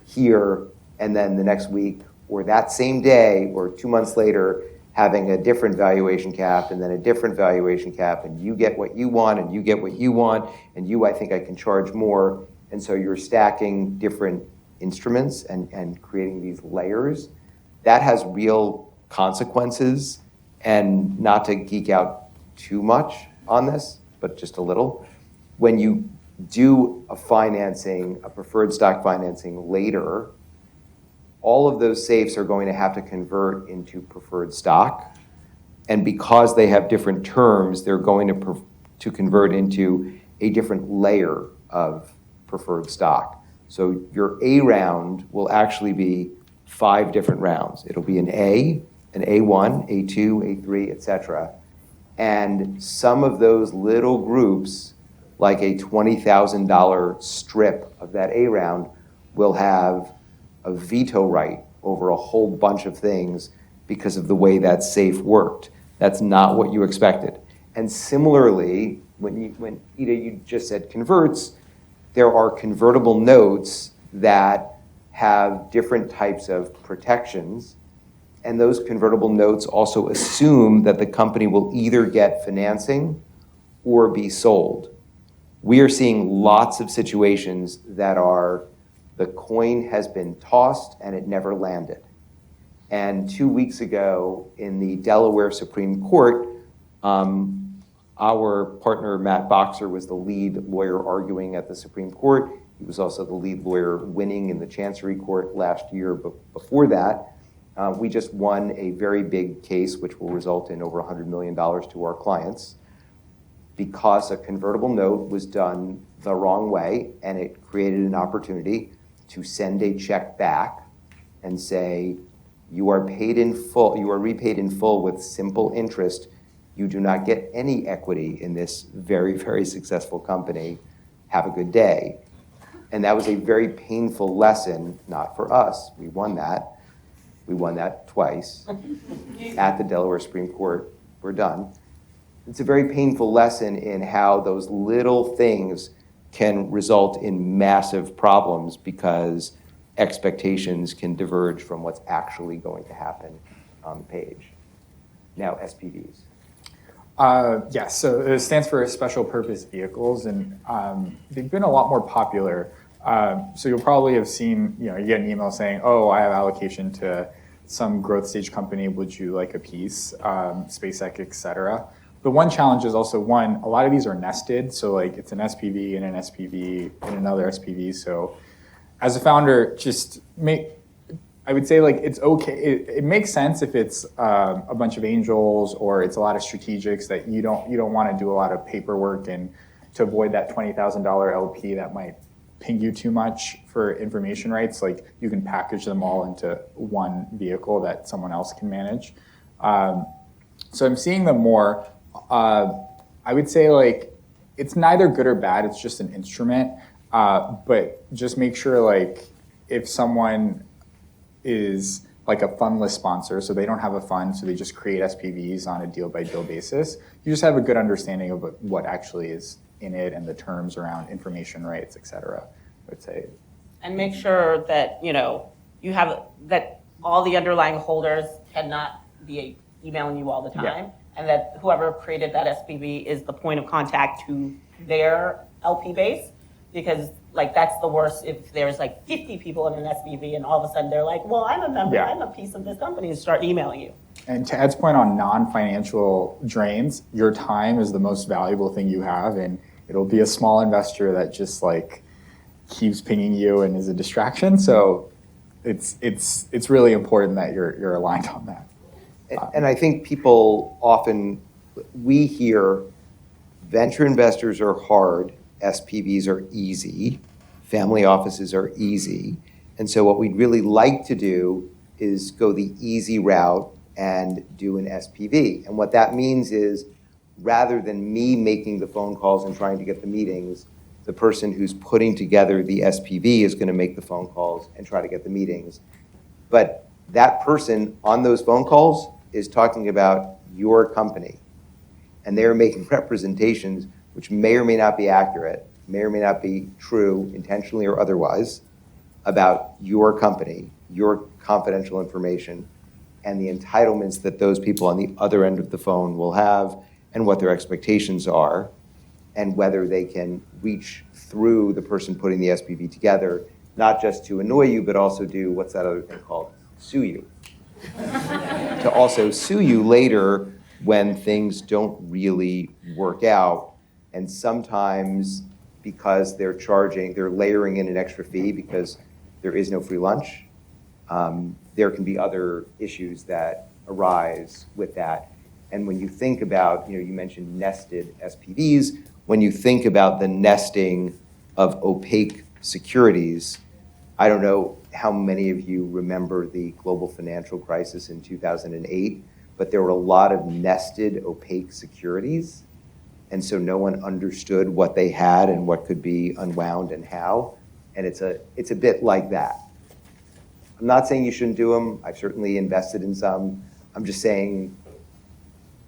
here, and then the next week or that same day or 2 months later having a different valuation cap and then a different valuation cap, and you get what you want and you get what you want, and I think I can charge more. And so you're stacking different instruments and creating these layers. That has real consequences, and not to geek out too much on this, but just a little. When you do a preferred stock financing later, all of those safes are going to have to convert into preferred stock. And because they have different terms, they're going to convert into a different layer of preferred stock. So your A round will actually be 5 different rounds. It'll be an A, an A1, A2, A3, et cetera. And some of those little groups, like a $20,000 strip of that A round, will have a veto right over a whole bunch of things because of the way that safe worked. That's not what you expected. And similarly, when Ida, you just said converts, there are convertible notes that have different types of protections. And those convertible notes also assume that the company will either get financing or be sold. We are seeing lots of situations that are The coin has been tossed and it never landed. And 2 weeks ago in the Delaware Supreme Court, our partner, Matt Boxer, was the lead lawyer arguing at the Supreme Court. He was also the lead lawyer winning in the Chancery Court last year. But before that, we just won a very big case, which will result in over $100 million to our clients, because a convertible note was done the wrong way, and it created an opportunity to send a check back and say, you are paid in full, you are repaid in full with simple interest. You do not get any equity in this very, very successful company. Have a good day. And that was a very painful lesson, not for us. We won that. We won that twice at the Delaware Supreme Court. We're done. It's a very painful lesson in how those little things can result in massive problems because expectations can diverge from what's actually going to happen on the page. Now, SPVs. Yes, so it stands for Special Purpose Vehicles, and they've been a lot more popular. So you'll probably have seen, you get an email saying, oh, I have allocation to some growth stage company, would you like a piece, SpaceX, et cetera. The one challenge is also, a lot of these are nested, so like it's an SPV and an SPV and another SPV, so as a founder, I would say like it's okay. It makes sense if it's a bunch of angels or it's a lot of strategics that you don't want to do a lot of paperwork and to avoid that $20,000 LP that might ping you too much for information rights. Like you can package them all into one vehicle that someone else can manage. So I'm seeing them more. I would say like it's neither good or bad. It's just an instrument. But just make sure like if someone is like a fundless sponsor, so they don't have a fund, so they just create SPVs on a deal-by-deal basis, you just have a good understanding of what actually is in it and the terms around information rights, et cetera, I would say. And make sure that, you have, that all the underlying holders cannot be emailing you all the time, and that whoever created that SPV is the point of contact to their LP base, because like that's the worst if there's like 50 people in an SPV and all of a sudden they're like, well, I'm a member, I'm a piece of this company, and start emailing you. And to Ed's point on non-financial drains, your time is the most valuable thing you have, and it'll be a small investor that just like keeps pinging you and is a distraction. So it's really important that you're aligned on that. And I think people often, we hear venture investors are hard, SPVs are easy, family offices are easy. And so what we'd really like to do is go the easy route and do an SPV. And what that means is rather than me making the phone calls and trying to get the meetings, the person who's putting together the SPV is going to make the phone calls and try to get the meetings. But that person on those phone calls is talking about your company. And they're making representations which may or may not be accurate, may or may not be true, intentionally or otherwise, about your company, your confidential information, and the entitlements that those people on the other end of the phone will have, and what their expectations are, and whether they can reach through the person putting the SPV together, not just to annoy you, but also do, what's that other thing called? Sue you. To also sue you later when things don't really work out. And sometimes because they're layering in an extra fee because there is no free lunch, there can be other issues that arise with that. And when you think about, you mentioned nested SPVs, when you think about the nesting of opaque securities, I don't know how many of you remember the global financial crisis in 2008, but there were a lot of nested opaque securities. And so no one understood what they had and what could be unwound and how. And it's a bit like that. I'm not saying you shouldn't do them. I've certainly invested in some. I'm just saying,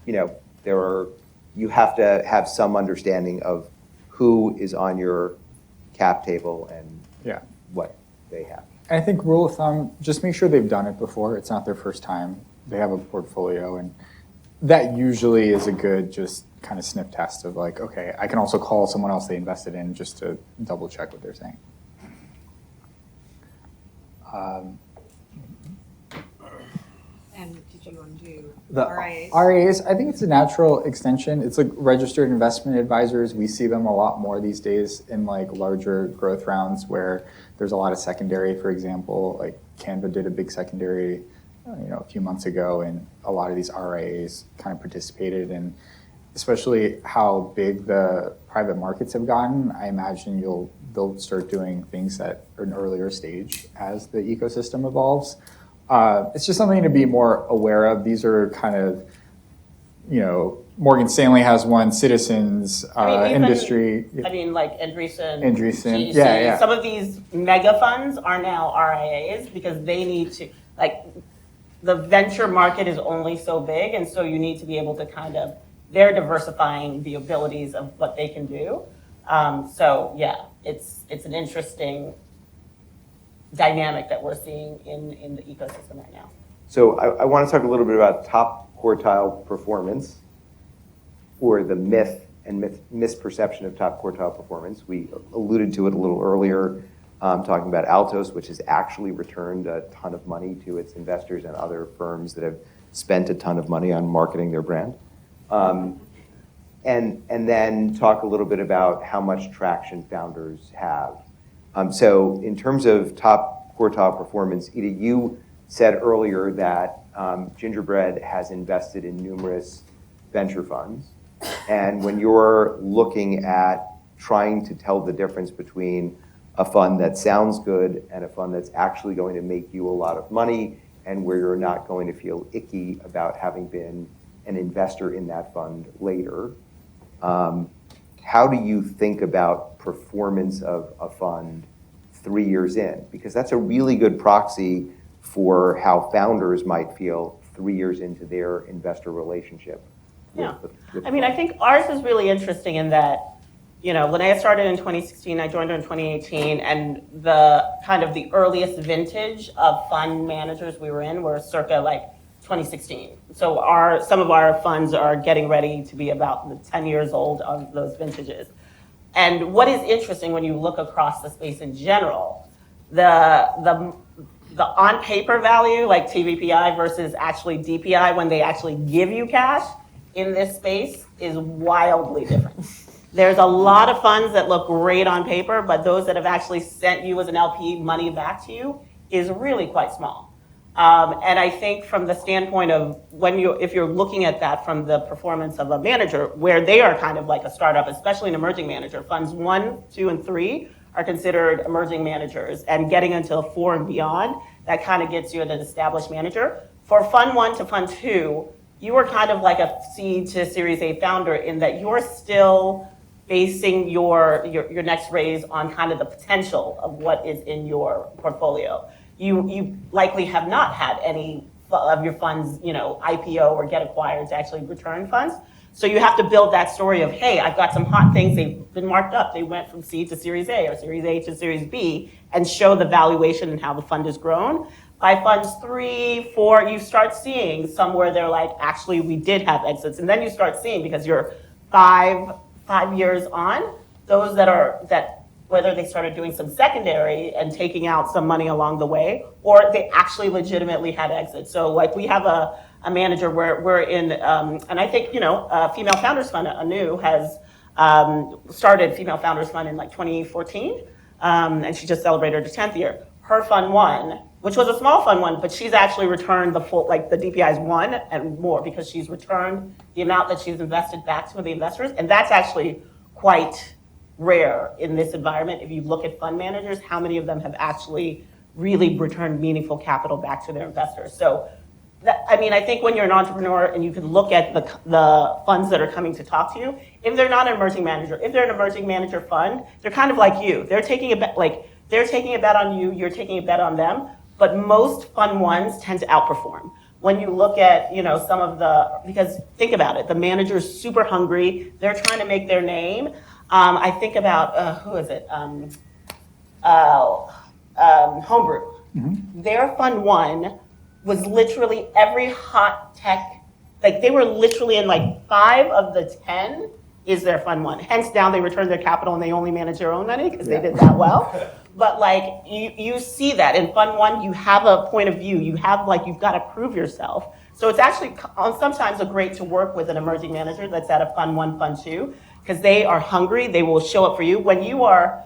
you have to have some understanding of who is on your cap table and what they have. I think rule of thumb, just make sure they've done it before. It's not their first time. They have a portfolio, and that usually is a good just kind of sniff test of like, okay, I can also call someone else they invested in just to double check what they're saying. And did you want to do The RIAs? RIAs, I think it's a natural extension. It's like registered investment advisors. We see them a lot more these days in like larger growth rounds where there's a lot of secondary, for example. Like Canva did a big secondary a few months ago, and a lot of these RIAs kind of participated. And especially how big the private markets have gotten, I imagine they'll start doing things at an earlier stage as the ecosystem evolves. It's just something to be more aware of. These are kind of, Morgan Stanley has one, Citizens, even, industry. I mean, like Andreessen, Andreessen, GC, yeah. some of these mega funds are now RIAs because they need to, like, the venture market is only so big, and so you need to be able to they're diversifying the abilities of what they can do. So yeah, it's an interesting dynamic that we're seeing in the ecosystem right now. So I want to talk a little bit about top quartile performance, or the myth and misperception of top quartile performance. We alluded to it a little earlier, talking about Altos, which has actually returned a ton of money to its investors and other firms that have spent a ton of money on marketing their brand. And then talk a little bit about how much traction founders have. So in terms of top quartile performance, Ida, you said earlier that GingerBread has invested in numerous venture funds. And when you're looking at trying to tell the difference between a fund that sounds good and a fund that's actually going to make you a lot of money, and where you're not going to feel icky about having been an investor in that fund later, how do you think about performance of a fund 3 years in? Because that's a really good proxy for how founders might feel 3 years into their investor relationship. Yeah, I mean, I think ours is really interesting in that, when I started in 2016, I joined her in 2018, and the earliest vintage of fund managers we were in were circa 2016. So some of our funds are getting ready to be about the 10 years old of those vintages. And what is interesting when you look across the space in general, the on paper value, like TVPI versus actually DPI, when they actually give you cash in this space, is wildly different. There's a lot of funds that look great on paper, but those that have actually sent you as an LP money back to you is really quite small. And I think from the standpoint of if you're looking at that from the performance of a manager, where they are kind of like a startup, especially an emerging manager, funds 1, 2, and 3 are considered emerging managers, and getting into 4 and beyond, that kind of gets you an established manager. For fund 1 to fund 2, you are kind of like a seed to Series A founder in that you're still basing your next raise on kind of the potential of what is in your portfolio. You likely have not had any of your funds, IPO or get acquired to actually return funds. So you have to build that story of, hey, I've got some hot things, they've been marked up. They went from C to Series A or Series A to Series B, and show the valuation and how the fund has grown. By funds 3, 4, you start seeing somewhere they're like, actually, we did have exits. And then you start seeing, because you're 5 years on, those that whether they started doing some secondary and taking out some money along the way, or they actually legitimately had exits. So we have a manager where we're in, and I think, Female Founders Fund, Anu, has started Female Founders Fund in 2014, and she just celebrated her 10th year. Her fund 1, which was a small fund 1, but she's actually returned the full, the DPI's 1 and more, because she's returned the amount that she's invested back to the investors, and that's actually quite rare in this environment. If you look at fund managers, how many of them have actually really returned meaningful capital back to their investors? So, I think when you're an entrepreneur and you can look at the funds that are coming to talk to you, if they're not an emerging manager, if they're an emerging manager fund, they're kind of like you. They're taking a bet, they're taking a bet on you, you're taking a bet on them, but most fund 1s tend to outperform. When you look at, some of because think about it, the manager's super hungry, they're trying to make their name. I think about, who is it? Homebrew. Mm-hmm. Their fund 1 was literally every hot tech, they were literally in 5 of the 10 is their fund one. Hence now they return their capital and they only manage their own money because they did that well. But like you see that in fund one, you have a point of view. You have like, you've got to prove yourself. So it's actually sometimes great to work with an emerging manager that's at a fund one, fund two, because they are hungry. They will show up for you. When you are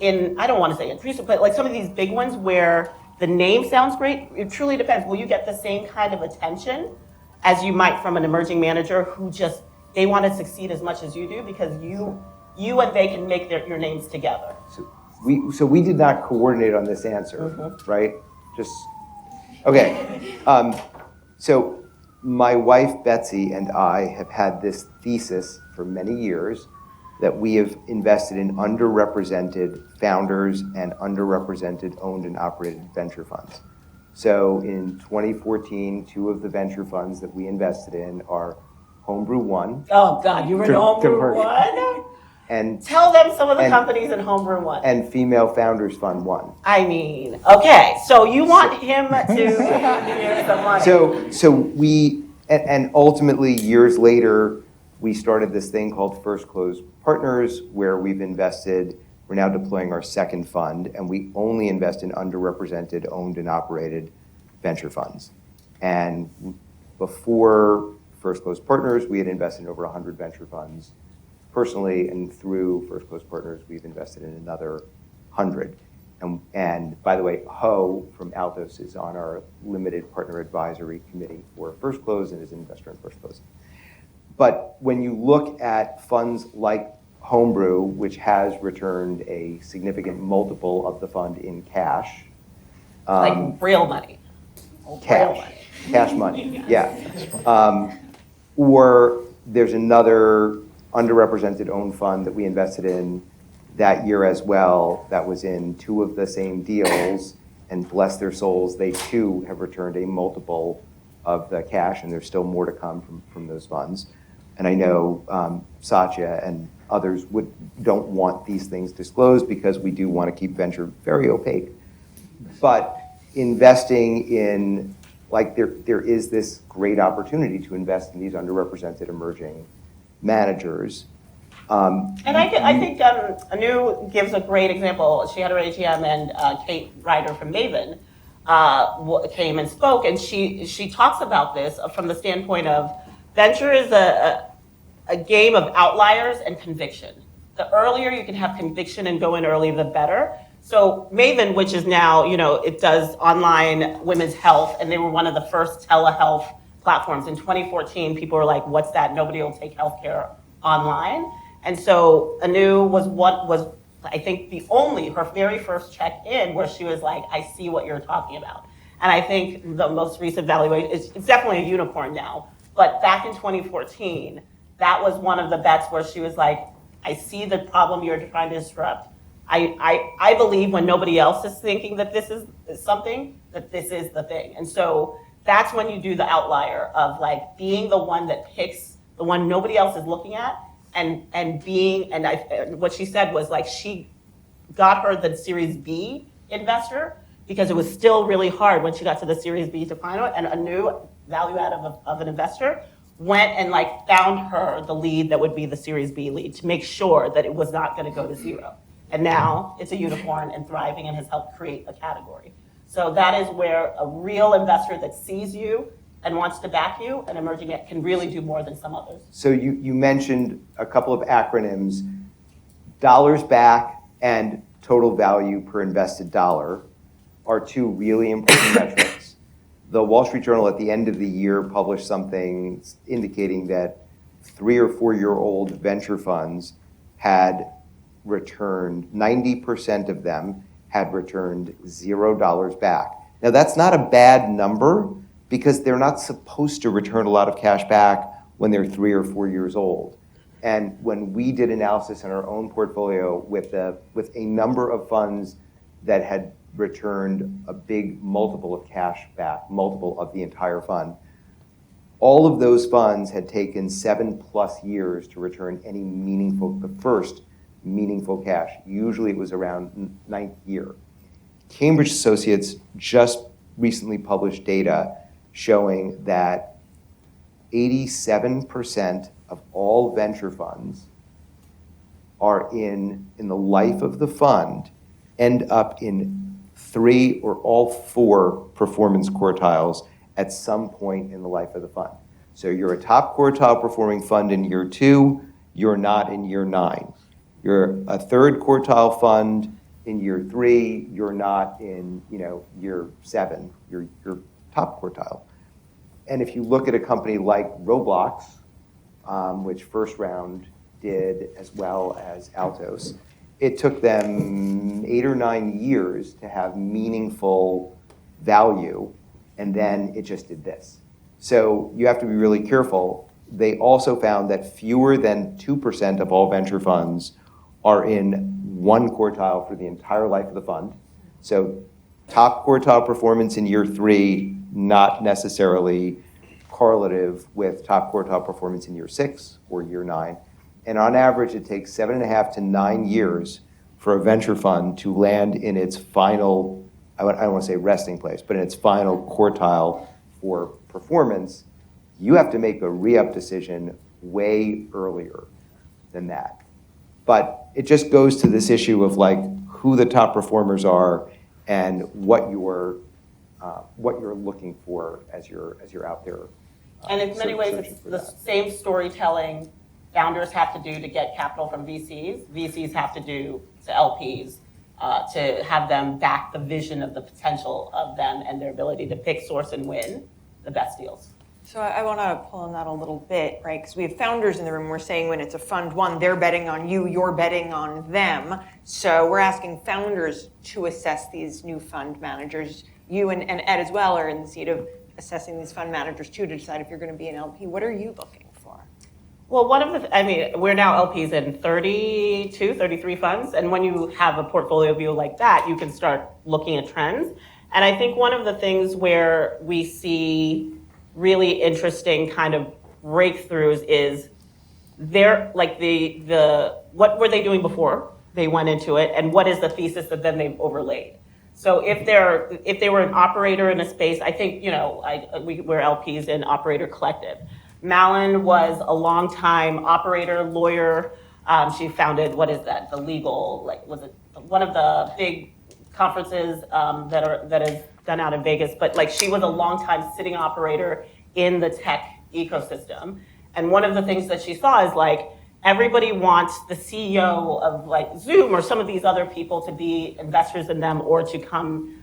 in, I don't want to say intrusive, but like some of these big ones where the name sounds great, it truly depends. Will you get the same kind of attention as you might from an emerging manager who just, they want to succeed as much as you do because you and they can make your names together. So we did not coordinate on this answer, right? Just, okay. So my wife, Betsy, and I have had this thesis for many years that we have invested in underrepresented founders and underrepresented owned and operated venture funds. So in 2014, 2 of the venture funds that we invested in are Homebrew One. Oh God, you were in Homebrew One? And tell them some of the companies in Homebrew One. And Female Founders Fund One. I mean, okay, so you want him to hear some money. So we, and ultimately years later, we started this thing called First Close Partners, where we've invested, we're now deploying our second fund, and we only invest in underrepresented, owned and operated venture funds. And before First Close Partners, we had invested in over 100 venture funds personally, and through First Close Partners, we've invested in another 100. And by the way, Ho from Altos is on our limited partner advisory committee for First Close and is an investor in First Close. But when you look at funds like Homebrew, which has returned a significant multiple of the fund in cash. Like real money. Cash money, yeah. Or there's another underrepresented owned fund that we invested in that year as well that was in 2 of the same deals, and bless their souls, they too have returned a multiple of the cash, and there's still more to come from those funds. And I know Satya and others don't want these things disclosed because we do want to keep venture very opaque. But investing in, like there is this great opportunity to invest in these underrepresented emerging managers. And I think Anu gives a great example. She had her AGM and Kate Ryder from Maven came and spoke, and she talks about this from the standpoint of venture is a game of outliers and conviction. The earlier you can have conviction and go in early, the better. So Maven, which is now, it does online women's health, and they were one of the first telehealth platforms. In 2014, people were like, what's that? Nobody will take healthcare online. And so Anu was I think her very first check-in where she was like, I see what you're talking about. And I think the most recent valuation, it's definitely a unicorn now, but back in 2014, that was one of the bets where she was like, I see the problem you're trying to disrupt. I believe when nobody else is thinking that this is something, that this is the thing. And so that's when you do the outlier of like being the one that picks the one nobody else is looking at, and being, and what she said was like she got her the Series B investor because it was still really hard when she got to the Series B to find out, and a new value add of an investor went and like found her the lead that would be the Series B lead to make sure that it was not going to go to zero. And now it's a unicorn and thriving and has helped create a category. So that is where a real investor that sees you and wants to back you, and emerging it can really do more than some others. So you mentioned a couple of acronyms, dollars back and total value per invested dollar are 2 really important metrics. The Wall Street Journal at the end of the year published something indicating that 3 or 4 year old venture funds had returned, 90% of them had returned $0 back. Now that's not a bad number because they're not supposed to return a lot of cash back when they're 3 or 4 years old. And when we did analysis in our own portfolio with a number of funds that had returned a big multiple of cash back, multiple of the entire fund, all of those funds had taken 7+ years to return any the first meaningful cash. Usually it was around 9th year. Cambridge Associates just recently published data showing that 87% of all venture funds are in the life of the fund, end up in 3 or all 4 performance quartiles at some point in the life of the fund. So you're a top quartile performing fund in year 2, you're not in year 9. You're a third quartile fund in year 3, you're not in, year 7, you're top quartile. And if you look at a company like Roblox, which first round did as well as Altos, it took them 8 or 9 years to have meaningful value, and then it just did this. So you have to be really careful. They also found that fewer than 2% of all venture funds are in one quartile for the entire life of the fund. So top quartile performance in year 3, not necessarily correlative with top quartile performance in year 6 or year 9. And on average, it takes 7.5 to 9 years for a venture fund to land in its final, I don't want to say resting place, but in its final quartile for performance. You have to make a re-up decision way earlier than that. But it just goes to this issue of like who the top performers are and what you're looking for as you're out there. And in many ways, it's the same storytelling founders have to do to get capital from VCs. VCs have to do to LPs to have them back the vision of the potential of them and their ability to pick, source, and win the best deals. So I want to pull on that a little bit, right? Because we have founders in the room. We're saying when it's a fund one, they're betting on you, you're betting on them. So we're asking founders to assess these new fund managers. You and Ed as well are in the seat of assessing these fund managers too to decide if you're going to be an LP. What are you looking for? Well, we're now LPs in 32, 33 funds. And when you have a portfolio view like that, you can start looking at trends. And I think one of the things where we see really interesting kind of breakthroughs is what were they doing before they went into it, and what is the thesis that then they've overlaid. So if they were an operator in a space, I think we're LPs in Operator Collective. Malin was a longtime operator, lawyer. She founded the legal, was it one of the big conferences that is done out in Vegas, but she was a longtime sitting operator in the tech ecosystem. And one of the things that she saw is everybody wants the CEO of Zoom or some of these other people to be investors in them or to come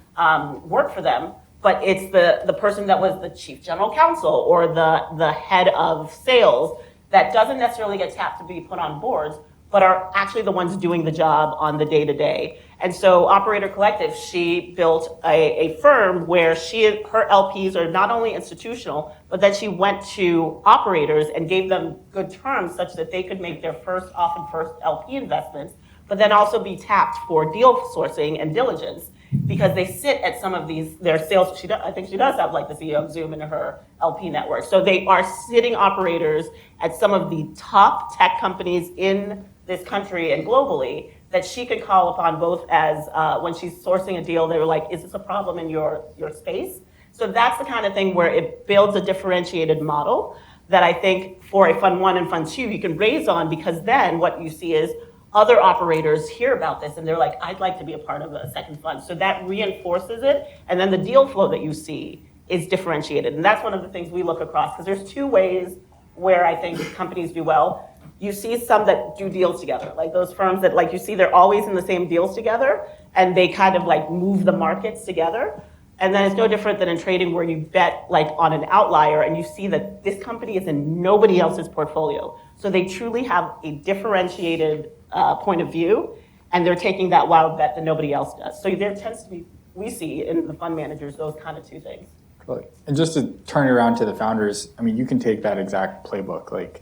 work for them. But it's the person that was the chief general counsel or the head of sales that doesn't necessarily get tapped to be put on boards, but are actually the ones doing the job on the day-to-day. And so Operator Collective, she built a firm where her LPs are not only institutional, but then she went to operators and gave them good terms such that they could make their first LP investments, but then also be tapped for deal sourcing and diligence because they sit at some of their sales. I think she does have the CEO of Zoom in her LP network. So they are sitting operators at some of the top tech companies in this country and globally that she could call upon both as when she's sourcing a deal, they were like, is this a problem in your space? So that's the kind of thing where it builds a differentiated model that I think for a fund one and fund two, you can raise on because then what you see is other operators hear about this and they're like, I'd like to be a part of a second fund. So that reinforces it. And then the deal flow that you see is differentiated. And that's one of the things we look across because there's 2 ways where I think companies do well. You see some that do deals together, those firms that you see they're always in the same deals together and they kind of move the markets together. And then it's no different than in trading where you bet on an outlier and you see that this company is in nobody else's portfolio. So they truly have a differentiated point of view and they're taking that wild bet that nobody else does. So there tends to be, we see in the fund managers, those kind of 2 things. Totally. And just to turn it around to the founders, you can take that exact playbook.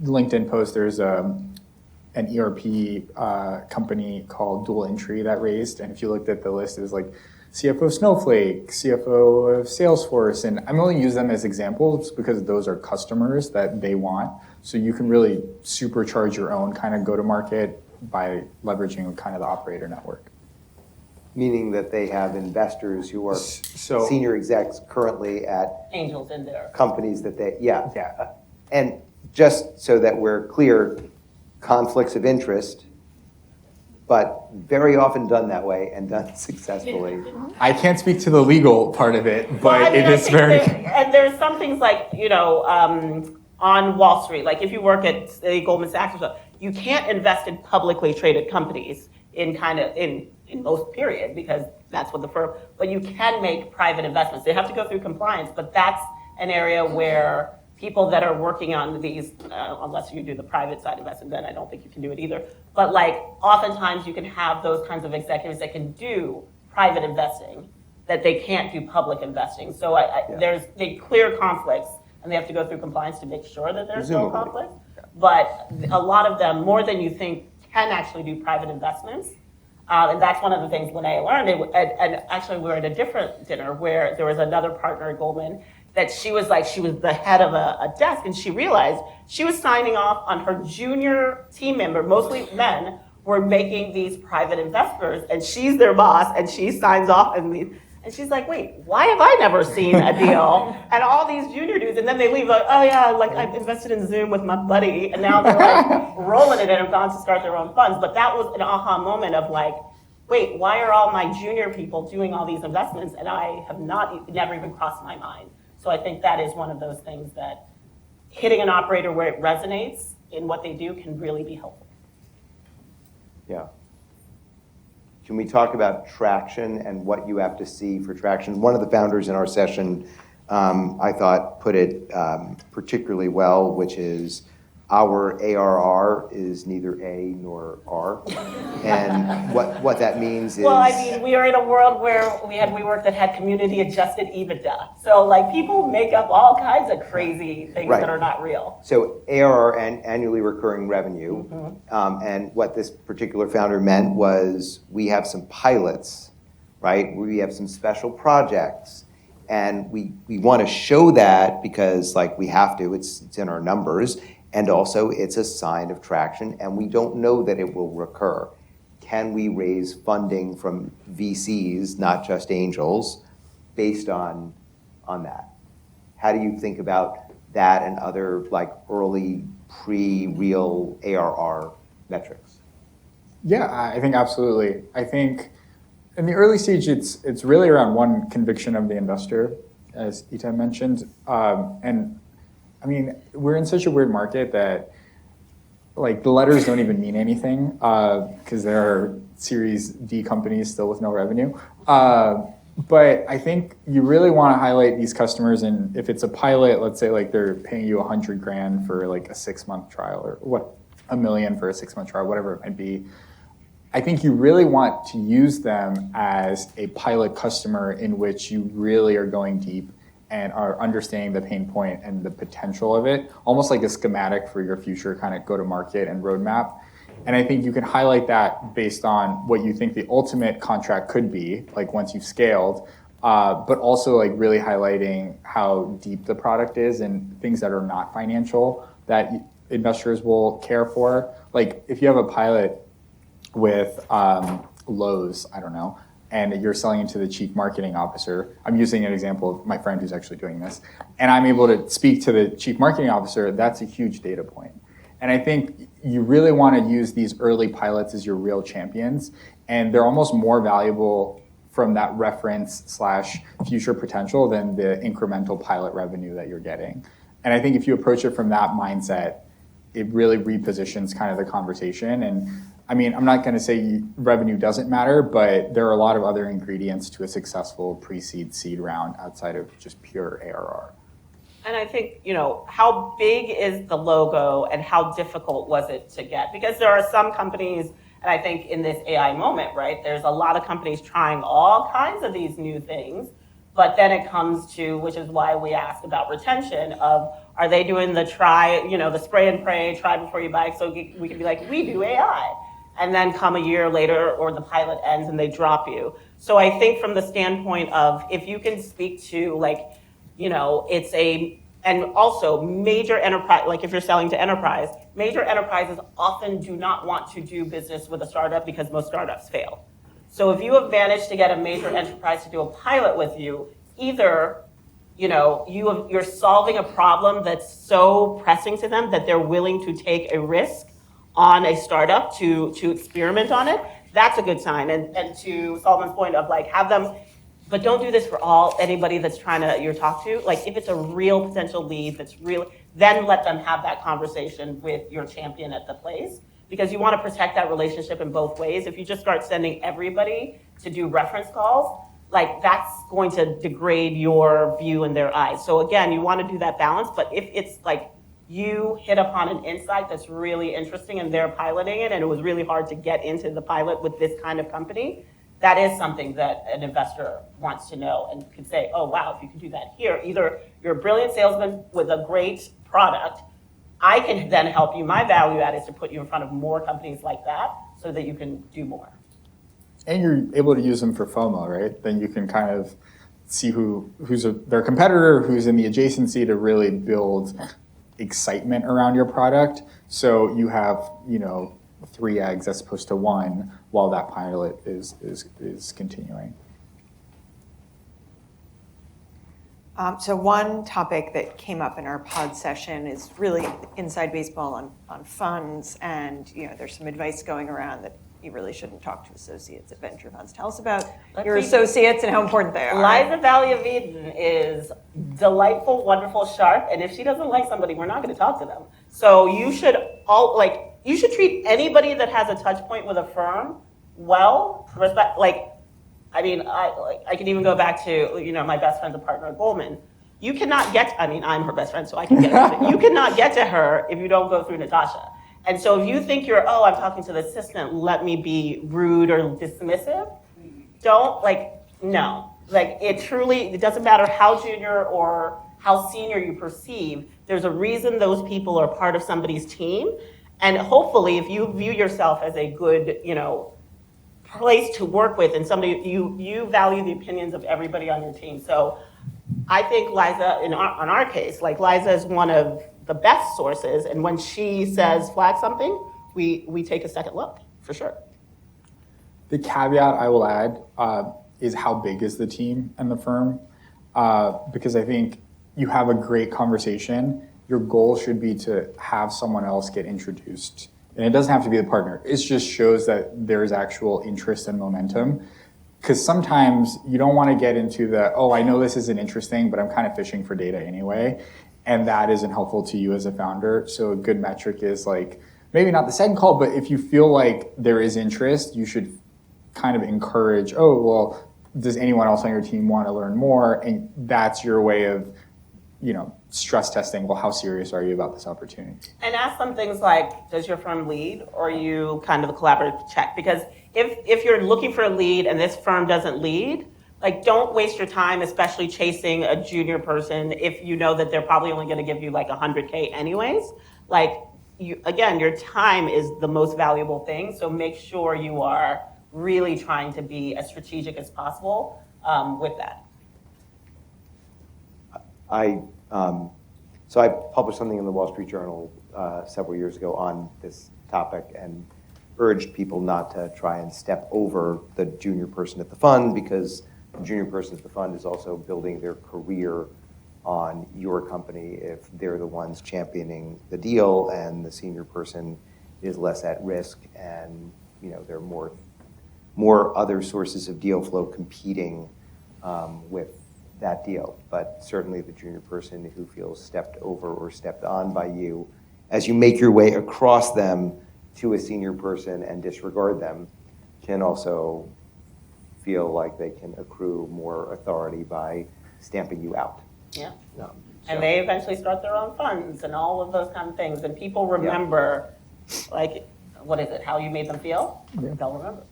LinkedIn post, there's an ERP company called Dual Entry that raised, and if you looked at the list, it was CFO of Snowflake, CFO of Salesforce, and I'm only use them as examples because those are customers that they want. So you can really supercharge your own kind of go-to-market by leveraging kind of the operator network. Meaning that they have investors who are senior execs currently at Angels in there. companies that they, Yeah. And just so that we're clear, conflicts of interest, but very often done that way and done successfully. I can't speak to the legal part of it, but Well, I mean, it I is think very. and there's some things like, on Wall Street, like if you work at, say, Goldman Sachs or so, you can't invest in publicly traded companies in most period, because that's what the firm, but you can make private investments. They have to go through compliance, but that's an area where people that are working on these, unless you do the private side investment, then I don't think you can do it either. But like, oftentimes you can have those kinds of executives that can do private investing, that they can't do public investing. So there's clear conflicts, and they have to go through compliance to make sure that there's no Presumably. conflict. But a lot of them, more than you think, can actually do private investments. And that's one of the things Linnea learned. And actually, we were at a different dinner where there was another partner at Goldman that she was the head of a desk, and she realized she was signing off on her junior team member, mostly men, were making these private investors, and she's their boss, and she signs off, and she's like, wait, why have I never seen a deal? And all these junior dudes, and then they leave like, oh yeah, like I've invested in Zoom with my buddy, and now they're like rolling it and have gone to start their own funds. But that was an aha moment of like, wait, why are all my junior people doing all these investments, and I have never even crossed my mind. So I think that is one of those things that hitting an operator where it resonates in what they do can really be helpful. Yeah. Can we talk about traction and what you have to see for traction? One of the founders in our session, I thought, put it particularly well, which is our ARR is neither A nor R. And what that means is... Well, I mean, we are in a world where we had WeWork that had community adjusted EBITDA. So like people make up all kinds of crazy things Right. that are not real. So ARR, and annually recurring revenue, and what this particular founder meant was we have some pilots, right? We have some special projects, and we want to show that because like we have to, it's in our numbers, and also it's a sign of traction, and we don't know that it will recur. Can we raise funding from VCs, not just angels, based on that? How do you think about that and other like early pre-real ARR metrics? Yeah, I think absolutely. I think in the early stage, it's really around one, conviction of the investor, as Ita mentioned, and I mean, we're in such a weird market that like the letters don't even mean anything because there are Series D companies still with no revenue. But I think you really want to highlight these customers, and if it's a pilot, let's say like they're paying you $100,000 for like a 6-month trial, or what, $1 million for a 6-month trial, whatever it might be. I think you really want to use them as a pilot customer in which you really are going deep and are understanding the pain point and the potential of it, almost like a schematic for your future kind of go-to-market and roadmap. And I think you can highlight that based on what you think the ultimate contract could be, like once you've scaled, but also like really highlighting how deep the product is and things that are not financial that investors will care for. Like if you have a pilot with Lowe's, I don't know, and you're selling it to the chief marketing officer. I'm using an example of my friend who's actually doing this. And I'm able to speak to the chief marketing officer. That's a huge data point. And I think you really want to use these early pilots as your real champions. And they're almost more valuable from that reference / future potential than the incremental pilot revenue that you're getting. And I think if you approach it from that mindset, it really repositions kind of the conversation. And I mean, I'm not going to say revenue doesn't matter, but there are a lot of other ingredients to a successful pre-seed seed round outside of just pure ARR. And I think, how big is the logo and how difficult was it to get? Because there are some companies, and I think in this AI moment, right, there's a lot of companies trying all kinds of these new things, but then it comes to, which is why we asked about retention of, are they doing the the spray and pray, try before you buy, so we can be like, we do AI. And then come a year later, or the pilot ends and they drop you. So I think from the standpoint of, if you can speak to and also major enterprise, like if you're selling to enterprise, major enterprises often do not want to do business with a startup because most startups fail. So if you have managed to get a major enterprise to do a pilot with you, either you're solving a problem that's so pressing to them that they're willing to take a risk on a startup to experiment on it, that's a good sign. And to Solomon's point of like, have them, but don't do this for anybody that's trying to you talk to. Like if it's a real potential lead that's real, then let them have that conversation with your champion at the place, because you want to protect that relationship in both ways. If you just start sending everybody to do reference calls, like that's going to degrade your view in their eyes. So again, you want to do that balance, but if it's like you hit upon an insight that's really interesting and they're piloting it and it was really hard to get into the pilot with this kind of company, that is something that an investor wants to know and could say, oh wow, if you could do that here, either you're a brilliant salesman with a great product, I can then help you. My value add is to put you in front of more companies like that so that you can do more. And you're able to use them for FOMO, right? Then you can kind of see who's their competitor, who's in the adjacency to really build excitement around your product. So you have, 3 eggs as opposed to 1 while that pilot is continuing. So one topic that came up in our pod session is really inside baseball on funds, and there's some advice going around that you really shouldn't talk to associates at venture funds. Tell us about your associates and how important they are. Liza Valley of Eden is delightful, wonderful, sharp, and if she doesn't like somebody, we're not going to talk to them. So you should treat anybody that has a touch point with a firm well. Respect, I can even go back to, my best friend's a partner at Goldman. You cannot I'm her best friend, so I can get to her. You cannot get to her if you don't go through Natasha. And so if you think I'm talking to the assistant, let me be rude or dismissive, no. It doesn't matter how junior or how senior you perceive, there's a reason those people are part of somebody's team. And hopefully if you view yourself as a good, place to work with and somebody, you value the opinions of everybody on your team. So I think Liza, in our case, Liza is one of the best sources, and when she says flag something, we take a second look, for sure. The caveat I will add is how big is the team and the firm, because I think you have a great conversation. Your goal should be to have someone else get introduced. And it doesn't have to be the partner. It just shows that there's actual interest and momentum. Because sometimes you don't want to get into I know this isn't interesting, but I'm kind of fishing for data anyway. And that isn't helpful to you as a founder. So a good metric is maybe not the second call, but if you feel like there is interest, you should kind of encourage, does anyone else on your team want to learn more? And that's your way of, stress testing, how serious are you about this opportunity? And ask them things like, does your firm lead, or are you kind of a collaborative check? Because if you're looking for a lead and this firm doesn't lead, don't waste your time, especially chasing a junior person if you know that they're probably only going to give you $100K anyways. Your time is the most valuable thing, so make sure you are really trying to be as strategic as possible with that. So I published something in the Wall Street Journal several years ago on this topic and urged people not to try and step over the junior person at the fund, because the junior person at the fund is also building their career on your company if they're the ones championing the deal, and the senior person is less at risk, and there are more other sources of deal flow competing with that deal. But certainly the junior person who feels stepped over or stepped on by you, as you make your way across them to a senior person and disregard them, can also feel like they can accrue more authority by stamping you out. Yeah. And they eventually start their own funds and all of those kind of things. And people remember, what is it, how you made them feel? Yeah. They'll remember.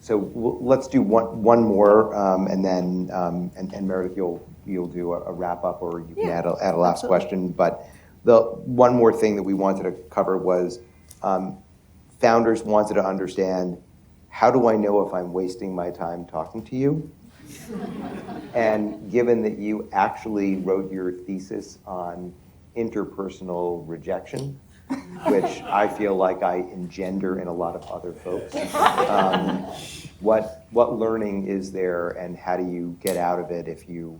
So let's do one more, and then and Meredith, you'll do a wrap up, or you can add a last question. But the one more thing that we wanted to cover was founders wanted to understand, how do I know if I'm wasting my time talking to you? And given that you actually wrote your thesis on interpersonal rejection, which I feel like I engender in a lot of other folks. What learning is there, and how do you get out of it if you,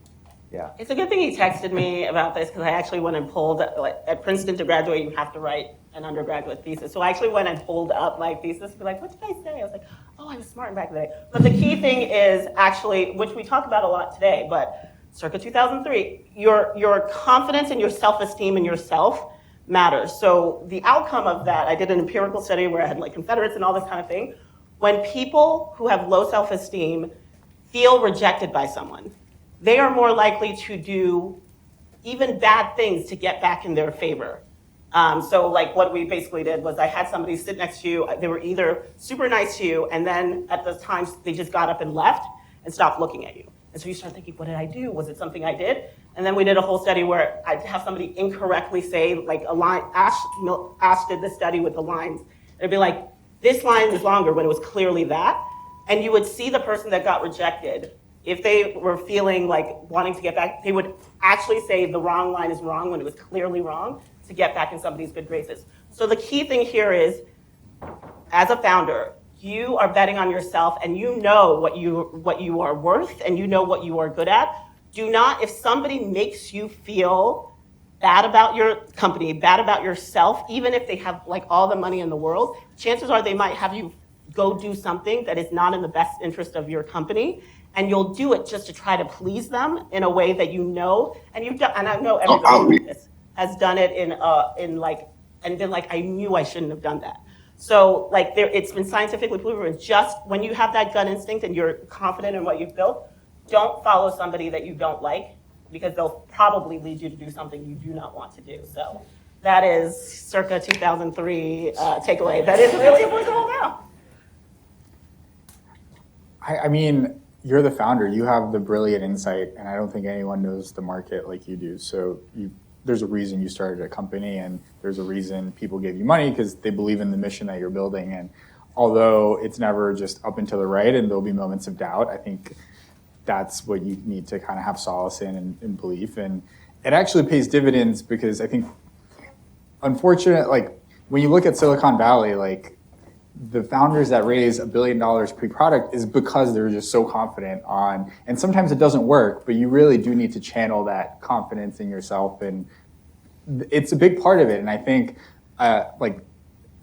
yeah? It's a good thing he texted me about this, because I actually went and pulled, like, at Princeton to graduate, you have to write an undergraduate thesis. So I actually went and pulled up my thesis to be like, what did I say? I was like, oh, I was smart back in the day. But the key thing is actually, which we talk about a lot today, but circa 2003, your confidence and your self-esteem in yourself matters. So the outcome of that, I did an empirical study where I had like Confederates and all this kind of thing. When people who have low self-esteem feel rejected by someone, they are more likely to do even bad things to get back in their favor. So like what we basically did was I had somebody sit next to you, they were either super nice to you, and then at the times they just got up and left and stopped looking at you. And so you start thinking, what did I do? Was it something I did? And then we did a whole study where I'd have somebody incorrectly say, like a line, Ash did the study with the lines. It'd be like, this line is longer when it was clearly that. And you would see the person that got rejected, if they were feeling like wanting to get back, they would actually say the wrong line is wrong when it was clearly wrong to get back in somebody's good graces. So the key thing here is, as a founder, you are betting on yourself and you know what you are worth and you know what you are good at. Do not, if somebody makes you feel bad about your company, bad about yourself, even if they have like all the money in the world, chances are they might have you go do something that is not in the best interest of your company, and you'll do it just to try to please them in a way that you know, and you've done, and I know everybody like this has done it in like, and been like, I knew I shouldn't have done that. So like it's been scientifically proven, just when you have that gut instinct and you're confident in what you've built, don't follow somebody that you don't like, because they'll probably lead you to do something you do not want to do. So that is circa 2003 takeaway that is really applicable now. I mean, you're the founder. You have the brilliant insight, and I don't think anyone knows the market like you do. So there's a reason you started a company, and there's a reason people gave you money, because they believe in the mission that you're building. And although it's never just up and to the right, and there'll be moments of doubt, I think that's what you need to kind of have solace in and belief. And it actually pays dividends, because I think, unfortunately, like when you look at Silicon Valley, like the founders that raise $1 billion pre-product is because they're just so confident on, and sometimes it doesn't work, but you really do need to channel that confidence in yourself, and it's a big part of it. And I think like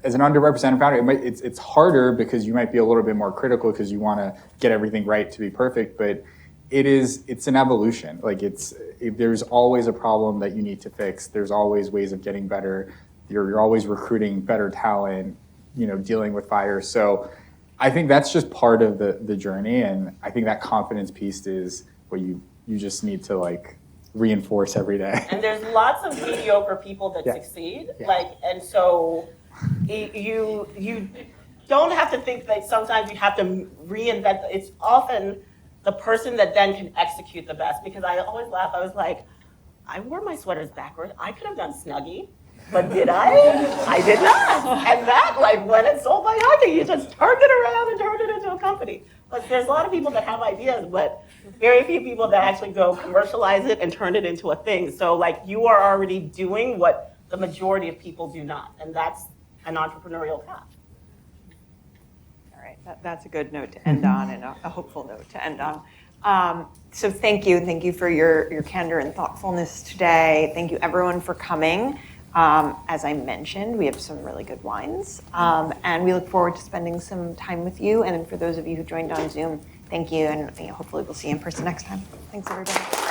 as an underrepresented founder, it's harder because you might be a little bit more critical because you want to get everything right to be perfect, but it's an evolution. Like there's always a problem that you need to fix. There's always ways of getting better. You're always recruiting better talent, dealing with fires. So I think that's just part of the journey. And I think that confidence piece is what you just need to like reinforce every day. And there's lots of mediocre people that succeed. Yeah. And so you don't have to think that sometimes you have to reinvent. It's often the person that then can execute the best, because I always laugh. I was like, I wore my sweaters backward. I could have done Snuggie, but did I? I did not. And that, like, when it's sold by Nike, you just turn it around and turn it into a company. But there's a lot of people that have ideas, but very few people that actually go commercialize it and turn it into a thing. So, like, you are already doing what the majority of people do not, and that's an entrepreneurial path. All right, that's a good note to end on, and a hopeful note to end on. So thank you for your candor and thoughtfulness today. Thank you everyone for coming. As I mentioned, we have some really good wines, and we look forward to spending some time with you. And for those of you who joined on Zoom, thank you, and hopefully we'll see you in person next time. Thanks, everybody.